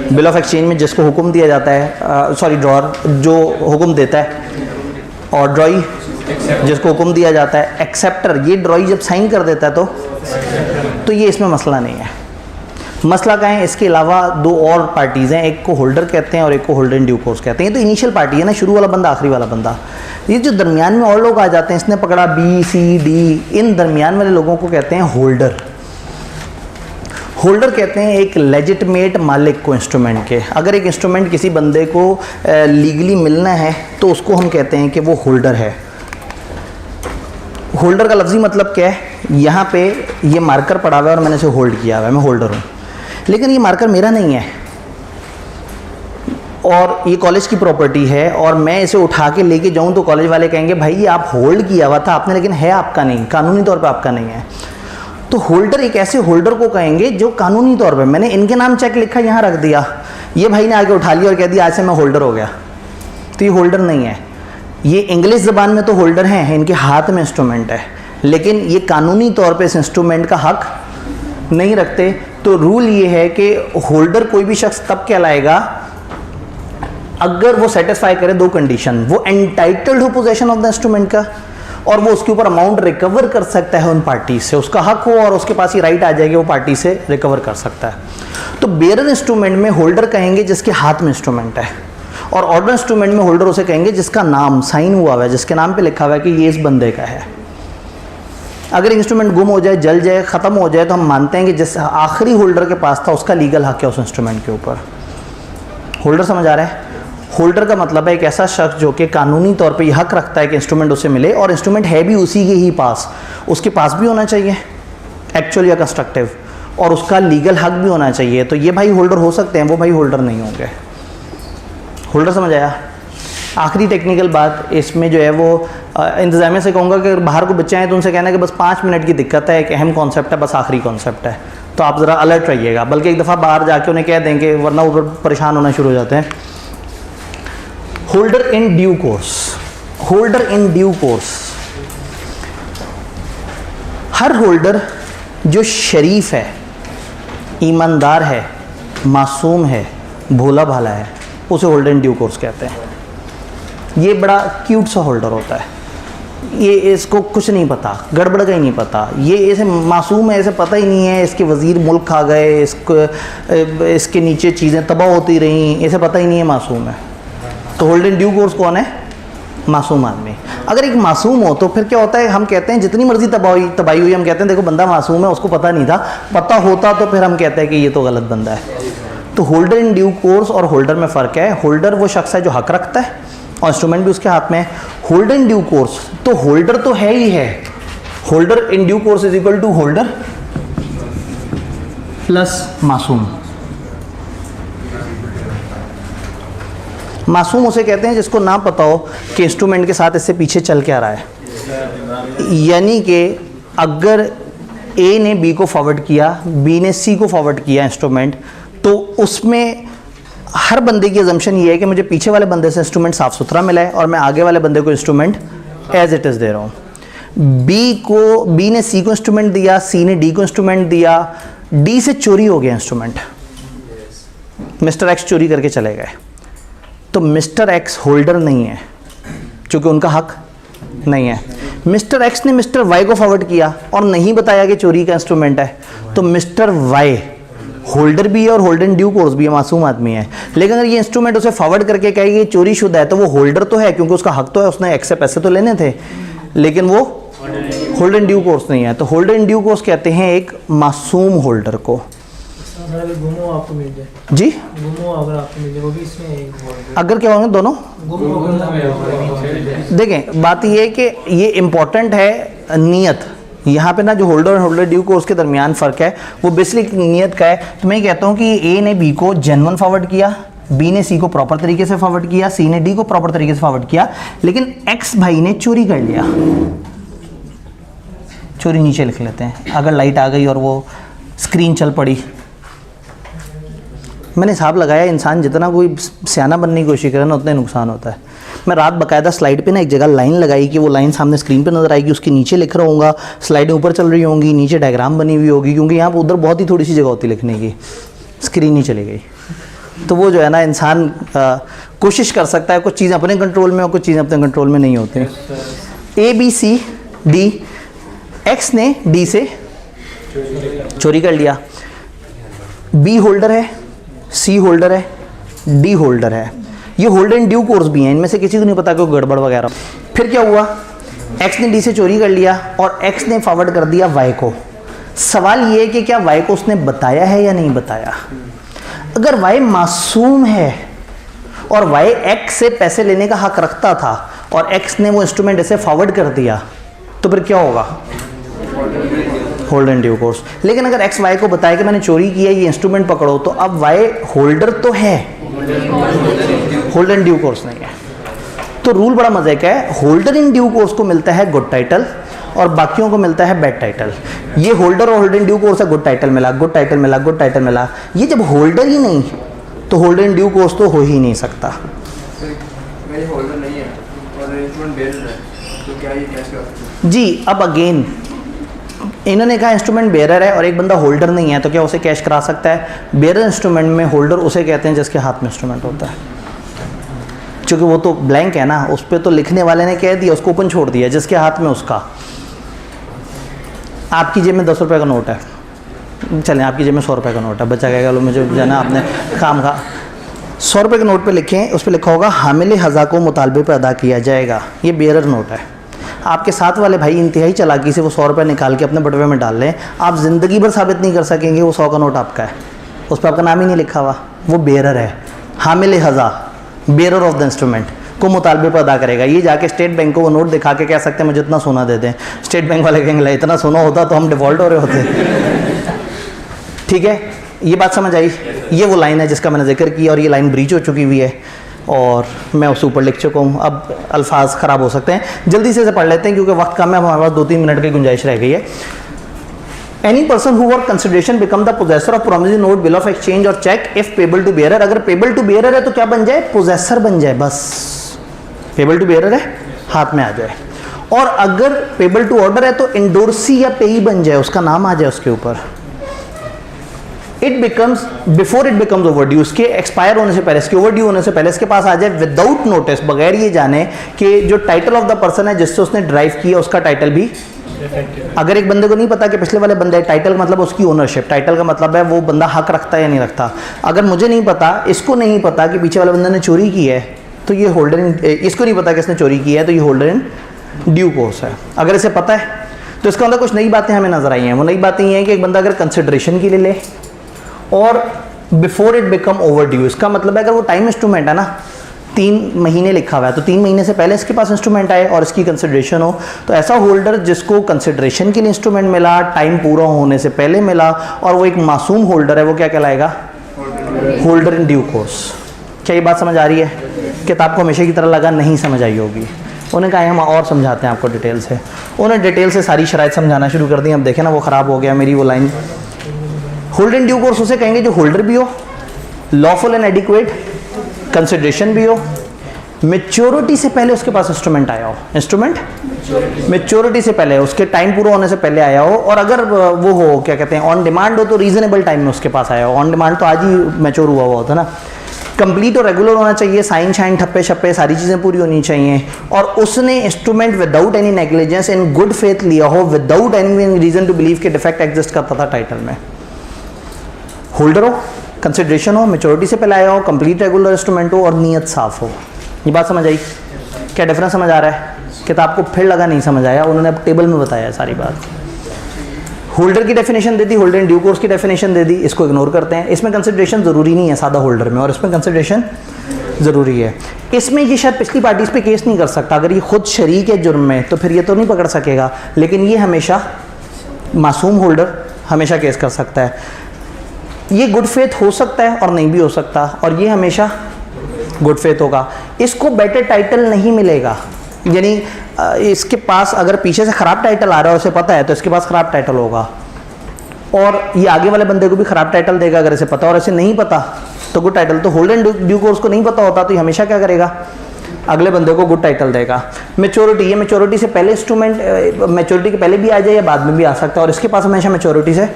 S1: बिल ऑफ एक्सचेंज में जिसको हुक्म दिया जाता है, सॉरी ड्रॉर जो हुक्म देता है, और ड्रॉई जिसको हुक्म दिया जाता है, एक्सेप्टर ये ड्रॉई जब साइन कर देता है तो ये इसमें मसला नहीं है। मसला क्या है, इसके अलावा दो और पार्टीज़ हैं, एक को होल्डर कहते हैं और एक को होल्डर इन ड्यू कोर्स कहते हैं। ये तो इनिशियल पार्टी है ना, शुरू वाला बंदा आखिरी वाला बंदा। ये जो दरमियान में और लोग आ जाते हैं, इसने पकड़ा बी सी डी, इन दरमियान वाले लोगों को कहते हैं होल्डर। होल्डर कहते हैं एक लेजिटमेट मालिक को इंस्ट्रूमेंट के। अगर एक इंस्ट्रूमेंट किसी बंदे को लीगली मिलना है तो उसको हम कहते हैं कि वो होल्डर है। होल्डर का लफ्जी मतलब क्या है, यहाँ पे ये मार्कर पड़ा हुआ है और मैंने इसे होल्ड किया हुआ है, मैं होल्डर हूँ, लेकिन ये मार्कर मेरा नहीं है और ये कॉलेज की प्रॉपर्टी है, और मैं इसे उठा के लेके जाऊँ तो कॉलेज वाले कहेंगे भाई ये आप होल्ड किया हुआ था आपने, लेकिन है आपका नहीं, कानूनी तौर पे आपका नहीं है। तो होल्डर एक ऐसे होल्डर को कहेंगे जो कानूनी तौर पे, मैंने इनके नाम चेक लिखा यहाँ रख दिया, ये भाई ने आगे उठा लिया और कह दिया आज से मैं होल्डर हो गया, तो ये होल्डर नहीं है। ये इंग्लिश ज़बान में तो होल्डर हैं, इनके हाथ में इंस्ट्रूमेंट है, लेकिन ये कानूनी तौर पे इस इंस्ट्रूमेंट का हक नहीं रखते। तो रूल ये है कि होल्डर कोई भी शख्स तब कहलाएगा अगर वो सेटिस्फाई करे दो कंडीशन, वो एंटाइटल्ड हो पोजेशन ऑफ द इंस्ट्रूमेंट का, और वो उसके ऊपर अमाउंट रिकवर कर सकता है उन पार्टी से, उसका हक हो और उसके पास ये राइट आ जाएगी वो पार्टी से रिकवर कर सकता है। तो बेयरर इंस्ट्रूमेंट में होल्डर कहेंगे जिसके हाथ में इंस्ट्रूमेंट है, और ऑर्डर इंस्ट्रूमेंट में होल्डर उसे कहेंगे जिसका नाम साइन हुआ हुआ है, जिसके नाम पे लिखा हुआ है कि ये इस बंदे का है। अगर इंस्ट्रूमेंट गुम हो जाए, जल जाए, ख़त्म हो जाए, तो हम मानते हैं कि जिस आखिरी होल्डर के पास था उसका लीगल हक है उस इंस्ट्रूमेंट के ऊपर। होल्डर समझ आ रहा है? होल्डर का मतलब है एक ऐसा शख्स जो कि कानूनी तौर पे यह हक रखता है कि इंस्ट्रूमेंट उसे मिले, और इंस्ट्रूमेंट है भी उसी के ही पास, उसके पास भी होना चाहिए एक्चुअल या कंस्ट्रक्टिव, और उसका लीगल हक भी होना चाहिए। तो ये भाई होल्डर हो सकते हैं, वो भाई होल्डर नहीं होंगे। होल्डर समझ आया? आखिरी टेक्निकल बात इसमें जो है वो इंतज़ामिया से कहूँगा कि अगर बाहर को बच्चे आए तो उनसे कहना है कि बस 5 मिनट की दिक्कत है, एक अहम कॉन्सेप्ट है, बस आखिरी कॉन्सेप्ट है, तो आप ज़रा अलर्ट रहिएगा, बल्कि एक दफ़ा बाहर जाके उन्हें कह देंगे, वरना ऊपर परेशान होना शुरू हो जाते हैं। Holder in due course, holder in due course, her holder जो शरीफ है, ईमानदार है, मासूम है, भोला भाला है, उसे होल्डर इन ड्यू कोर्स कहते हैं। ये बड़ा क्यूट सा होल्डर होता है, ये इसको कुछ नहीं पता, गड़बड़ का ही नहीं पता, ये ऐसे मासूम है, ऐसे पता ही नहीं है इसके वज़ीर मुल्क खा गए, इसके नीचे चीज़ें तबाह होती रहीं, ऐसे पता ही नहीं है, मासूम है। तो होल्डर इन ड्यू कोर्स कौन है? मासूम आदमी। अगर एक मासूम हो तो फिर क्या होता है, हम कहते हैं जितनी मर्जी तबाही हुई, हम कहते हैं देखो बंदा मासूम है, उसको पता नहीं था, पता होता तो फिर हम कहते हैं कि ये तो गलत बंदा है। तो होल्डर इन ड्यू कोर्स और होल्डर में फ़र्क है। होल्डर वो शख्स है जो हक रखता है और इंस्ट्रूमेंट भी उसके हाथ में है। होल्डर इन ड्यू कोर्स तो होल्डर तो है ही है, holder in due course is equal to holder plus मासूम। मासूम उसे कहते हैं जिसको ना पता हो कि इंस्ट्रूमेंट के साथ इससे पीछे चल के आ रहा है। यानी कि अगर ए ने बी को फॉरवर्ड किया, बी ने सी को फॉरवर्ड किया इंस्ट्रूमेंट, तो उसमें हर बंदे की अजम्पशन ये है कि मुझे पीछे वाले बंदे से इंस्ट्रूमेंट साफ़ सुथरा मिला है और मैं आगे वाले बंदे को इंस्ट्रूमेंट एज इट इज़ दे रहा हूँ। बी ने सी को इंस्ट्रूमेंट दिया, सी ने डी को इंस्ट्रूमेंट दिया, डी से चोरी हो गया इंस्ट्रूमेंट, मिस्टर एक्स चोरी करके चले गए, तो मिस्टर एक्स होल्डर नहीं है क्योंकि उनका हक नहीं है। मिस्टर एक्स ने मिस्टर वाई को फॉरवर्ड किया और नहीं बताया कि चोरी का इंस्ट्रूमेंट है, तो मिस्टर वाई होल्डर भी है और होल्डर इन ड्यू कोर्स भी है, मासूम आदमी है। लेकिन अगर ये इंस्ट्रूमेंट उसे फॉरवर्ड करके कहे ये चोरी शुदा है, तो वो होल्डर तो है क्योंकि उसका हक तो है, उसने एक्स से पैसे तो लेने थे, लेकिन वो होल्डर इन ड्यू कोर्स नहीं है। तो होल्डर इन ड्यू कोर्स कहते हैं एक मासूम होल्डर को।
S3: गुमो आपको मिल जाए
S1: जी,
S3: गुमो अगर आपको मिल जाए वो भी इसमें एक
S1: अगर क्या होंगे दोनों, देखें बात ये है कि ये इम्पोर्टेंट है नीयत। यहाँ पे ना जो होल्डर और होल्डर ड्यू कोर्स के दरमियान फ़र्क है वो बेसिकली नीयत का है। तो मैं कहता हूँ कि ए ने बी को जेन्युइन फॉरवर्ड किया, बी ने सी को प्रॉपर तरीके से फॉरवर्ड किया, सी ने डी को प्रॉपर तरीके से फॉरवर्ड किया, लेकिन एक्स भाई ने चोरी कर लिया। चोरी नीचे लिख लेते हैं, अगर लाइट आ गई और वो स्क्रीन चल पड़ी। मैंने हिसाब लगाया, इंसान जितना कोई सियाना बनने की कोशिश करे ना उतना ही नुकसान होता है। मैं रात बाकायदा स्लाइड पे ना एक जगह लाइन लगाई कि वो लाइन सामने स्क्रीन पे नज़र आएगी, उसके नीचे लिख रहा हूँगा, स्लाइडें ऊपर चल रही होंगी, नीचे डायग्राम बनी हुई होगी, क्योंकि यहाँ पर उधर बहुत ही थोड़ी सी जगह होती लिखने की, स्क्रीन ही चली गई। तो वो जो है ना इंसान कोशिश कर सकता है, कुछ चीज़ें अपने कंट्रोल में और कुछ चीज़ें अपने कंट्रोल में नहीं होती। A B C D, X ने डी से चोरी कर लिया, बी होल्डर है, सी होल्डर है, डी होल्डर है, ये होल्डर इन ड्यू कोर्स भी हैं, इनमें से किसी को नहीं पता कि गड़बड़ वगैरह। फिर क्या हुआ, एक्स ने डी से चोरी कर लिया और एक्स ने फॉरवर्ड कर दिया वाई को। सवाल ये है कि क्या वाई को उसने बताया है या नहीं बताया। अगर वाई मासूम है और वाई एक्स से पैसे लेने का हक रखता था और एक्स ने वो इंस्ट्रूमेंट ऐसे फॉरवर्ड कर दिया, तो फिर क्या होगा, होल्डर इन ड्यू कोर्स। लेकिन अगर एक्स वाई को बताया कि मैंने चोरी किया, ये इंस्ट्रूमेंट पकड़ो, तो अब वाई होल्डर तो है, होल्डर इन ड्यू कोर्स नहीं है। तो रूल बड़ा मजे का है, होल्डर इन ड्यू कोर्स को मिलता है गुड टाइटल और बाकियों को मिलता है बैड टाइटल। ये होल्डर और होल्डर इन ड्यू कोर्स है, गुड टाइटल मिला, गुड टाइटल मिला, गुड टाइटल मिला। ये जब होल्डर ही नहीं तो होल्डर इन ड्यू कोर्स तो हो ही नहीं सकता।
S2: मेरे होल्डर नहीं है और इंस्ट्रूमेंट बेरर है, तो क्या ये कैश कर
S1: जी, अब अगेन इन्होंने कहा इंस्ट्रूमेंट बेरर है और एक बंदा होल्डर नहीं है, तो क्या उसे कैश करा सकता है। बेरर इंस्ट्रूमेंट में होल्डर उसे कहते हैं जिसके हाथ में इंस्ट्रूमेंट होता है, क्योंकि वो तो ब्लैंक है ना, उस पर तो लिखने वाले ने कह दिया, उसको ओपन छोड़ दिया, जिसके हाथ में उसका। आपकी जेब में 10 रुपये का नोट है, चलें आपकी जेब में 100 रुपये का नोट है, बच्चा कहेगा लो मुझे जाना आपने काम खा। 100 रुपये के नोट पे लिखें, उस पर लिखा होगा हामिल हज़ा को मुतालबे पर अदा किया जाएगा, ये बेरर नोट है। आपके साथ वाले भाई इंतहाई चालाकी से वो 100 रुपये निकाल के अपने बटवे में डाल लें, आप ज़िंदगी भर साबित नहीं कर सकेंगे वो 100 का नोट आपका है, उस पर आपका नाम ही नहीं लिखा हुआ, वो बेरर है। हामिल हज़ा, बेरर ऑफ द इंस्ट्रूमेंट को मुतालबे पर अदा करेगा। ये जाके स्टेट बैंक को वो नोट दिखा के कह सकते हैं मुझे इतना सोना दे दें, स्टेट बैंक वाले कहेंगे इतना सोना होता तो हम डिफ़ॉल्ट हो रहे होते। ठीक है, ये बात समझ आई। ये वो लाइन है जिसका मैंने जिक्र किया और ये लाइन ब्रीच हो चुकी हुई है और मैं उससे ऊपर लिख चुका हूँ। अब अल्फाज ख़राब हो सकते हैं, जल्दी से इसे पढ़ लेते हैं क्योंकि वक्त कम है, हमारे पास 2-3 मिनट की गुंजाइश रह गई है। Any person who for consideration become the possessor of promissory note, bill of exchange और cheque if payable to bearer. अगर पेबल टू बेयरर है तो क्या बन जाए, पोजेसर बन जाए, बस पेबल टू बेयरर है, हाथ में आ जाए। और अगर पेबल टू ऑर्डर है तो इंडोर्सी या पेई बन जाए, उसका नाम आ जाए उसके ऊपर। It becomes before it becomes overdue, इसके एक्सपायर होने से पहले, इसके ओवरड्यू होने से पहले इसके पास आ जाए विदाउट नोटिस, बगैर ये जाने कि जो टाइटल ऑफ द पर्सन है जिससे उसने ड्राइव किया उसका टाइटल भी। अगर एक बंदे को नहीं पता कि पिछले वाले बंदे, टाइटल का मतलब उसकी ओनरशिप, टाइटल का मतलब है वो बंदा हक रखता है या नहीं रखता। अगर मुझे नहीं पता, इसको नहीं पता कि पीछे वाले बंदे ने चोरी की है, तो ये होल्डर इन, इसको नहीं पता कि इसने चोरी की है, तो ये होल्डर इन ड्यू कोर्स है। अगर इसे पता है तो इसके अंदर कुछ नई बातें हमें नजर आई हैं। वो नई बातें ये हैं कि एक बंदा अगर कंसिडरेशन के लिए ले और बिफोर इट बिकम ओवरड्यू, इसका मतलब है अगर वो टाइम इंस्ट्रूमेंट है ना, 3 महीने लिखा हुआ है तो 3 महीने से पहले इसके पास इंस्ट्रूमेंट आए और इसकी कंसिडरेशन हो, तो ऐसा होल्डर जिसको कंसिडरेशन के लिए इंस्ट्रूमेंट मिला, टाइम पूरा होने से पहले मिला और वो एक मासूम होल्डर है, वो क्या कहलाएगा, होल्डर इन ड्यू कोर्स। क्या ये बात समझ आ रही है? किताब को हमेशा की तरह लगा नहीं समझ आई होगी। उन्होंने कहा हम और समझाते हैं आपको डिटेल से, उन्होंने डिटेल से सारी शराइत समझाना शुरू कर दी। अब देखें ना वो ख़राब हो गया मेरी वो line. Holder in due course उसे कहेंगे जो होल्डर भी हो लॉफुल एंड एडिक्वेट, कंसिडरेशन भी हो, मेच्योरिटी से पहले उसके पास इंस्ट्रूमेंट आया हो, इंस्ट्रूमेंट मेच्योरिटी से पहले, उसके टाइम पूरा होने से पहले आया हो, और अगर वो हो क्या कहते हैं ऑन डिमांड हो तो रीजनेबल टाइम में उसके पास आया हो। ऑन डिमांड तो आज ही मैच्योर हुआ होता ना। कंप्लीट और रेगुलर होना चाहिए, साइन शाइन ठप्पे छप्पे सारी चीज़ें पूरी होनी चाहिए, और उसने instrument without any negligence in good faith लिया हो, without any reason to believe कि डिफेक्ट एग्जिस्ट करता था टाइटल में। होल्डर हो, कंसिडरेशन हो, मेच्योरिटी से पहले आया हो, कंप्लीट रेगुलर इंस्ट्रूमेंट हो, और नीयत साफ हो। ये बात समझ आई? क्या डिफरेंस समझ आ रहा है? किताब को फिर लगा नहीं समझ आया, उन्होंने अब टेबल में बताया सारी बात। होल्डर की definition they the, holder in due course की डेफिनेशन दे दी, इसको इग्नोर करते हैं। इसमें कंसिडरेशन ज़रूरी नहीं है सादा होल्डर में, और इसमें कंसिडरेशन ज़रूरी है। इसमें ये शायद पिछली पार्टीज पे केस नहीं कर सकता, अगर ये खुद शरीक है जुर्म में तो फिर ये तो नहीं पकड़ सकेगा, लेकिन ये हमेशा मासूम होल्डर हमेशा केस कर सकता है। ये गुड फेथ हो सकता है और नहीं भी हो सकता, और ये हमेशा गुड फेथ होगा। इसको बेटर टाइटल नहीं मिलेगा, यानी इसके पास अगर पीछे से ख़राब टाइटल आ रहा है, उसे पता है तो इसके पास ख़राब टाइटल होगा, और ये आगे वाले बंदे को भी ख़राब टाइटल देगा अगर इसे पता, और इसे नहीं पता तो गुड टाइटल। तो होल्डर एंड ड्यू कोर्स को नहीं पता होता तो ये हमेशा क्या करेगा, अगले बंदे को गुड टाइटल देगा। मेच्योरिटी, ये मेच्योरिटी से पहले इंस्ट्रूमेंट मेच्योरिटी के पहले भी आ जाए या बाद में भी आ सकता है, और इसके पास हमेशा मेच्योरिटी से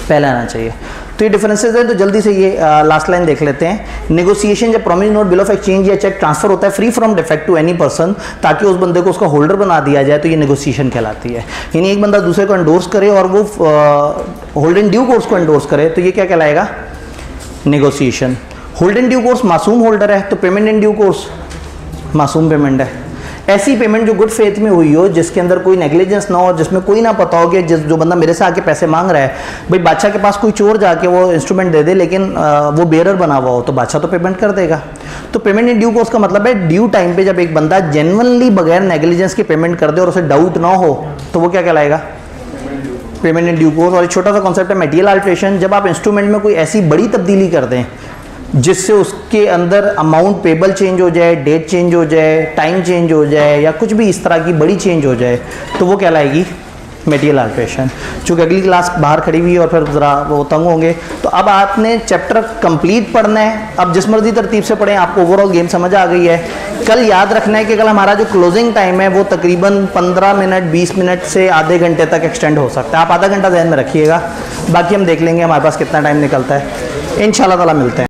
S1: पहले आना चाहिए। तो ये डिफरेंसेस है, तो जल्दी से ये लास्ट लाइन देख लेते हैं। नेगोशिएशन जब promise note, bill of exchange या चेक ट्रांसफर होता है free from defect to any person, ताकि उस बंदे को उसका होल्डर बना दिया जाए, तो ये नेगोशिएशन कहलाती है। यानी एक बंदा दूसरे को एंडोर्स करे और वो होल्ड इन ड्यू कोर्स को एंडोर्स करे, तो ये क्या कहलाएगा, negotiation. Hold in due course मासूम होल्डर है, तो पेमेंट इन ड्यू कोर्स मासूम पेमेंट है। ऐसी पेमेंट जो गुड फेथ में हुई हो, जिसके अंदर कोई नेग्लिजेंस ना हो, जिसमें कोई ना पता हो कि जो बंदा मेरे से आके पैसे मांग रहा है, भाई बादशाह के पास कोई चोर जाके वो इंस्ट्रूमेंट दे दे, लेकिन वो बेरर बना हुआ हो, तो बादशाह तो पेमेंट कर देगा। तो पेमेंट इन ड्यू कोर्स का मतलब है ड्यू टाइम पे जब एक बंदा जेन्युइनली बगैर नेग्लिजेंस के पेमेंट कर दे और उसे डाउट ना हो, तो वो क्या कहलाएगा, पेमेंट इन ड्यू कोर्स। और एक छोटा सा कॉन्सेप्ट है मटेरियल अल्टरेशन, जब आप इंस्ट्रूमेंट में कोई ऐसी बड़ी तब्दीली कर दें जिससे उसके अंदर अमाउंट पेबल चेंज हो जाए, डेट चेंज हो जाए, टाइम चेंज हो जाए, या कुछ भी इस तरह की बड़ी चेंज हो जाए, तो वो कहलाएगी मटेरियल अल्टरेशन। चूँकि अगली क्लास बाहर खड़ी हुई है और फिर ज़रा वो तंग होंगे, तो अब आपने चैप्टर कंप्लीट पढ़ना है। अब जिस मर्जी तरतीब से पढ़ें, आपको ओवरऑल गेम समझ आ गई है। कल याद रखना है कि कल हमारा जो क्लोजिंग टाइम है वो तकरीबन 15 मिनट 20 मिनट से आधे घंटे तक एक्सटेंड हो सकता है। आप आधा घंटा ध्यान में रखिएगा, बाकी हम देख लेंगे हमारे पास कितना टाइम निकलता है। इंशाल्लाह ताला मिलते हैं।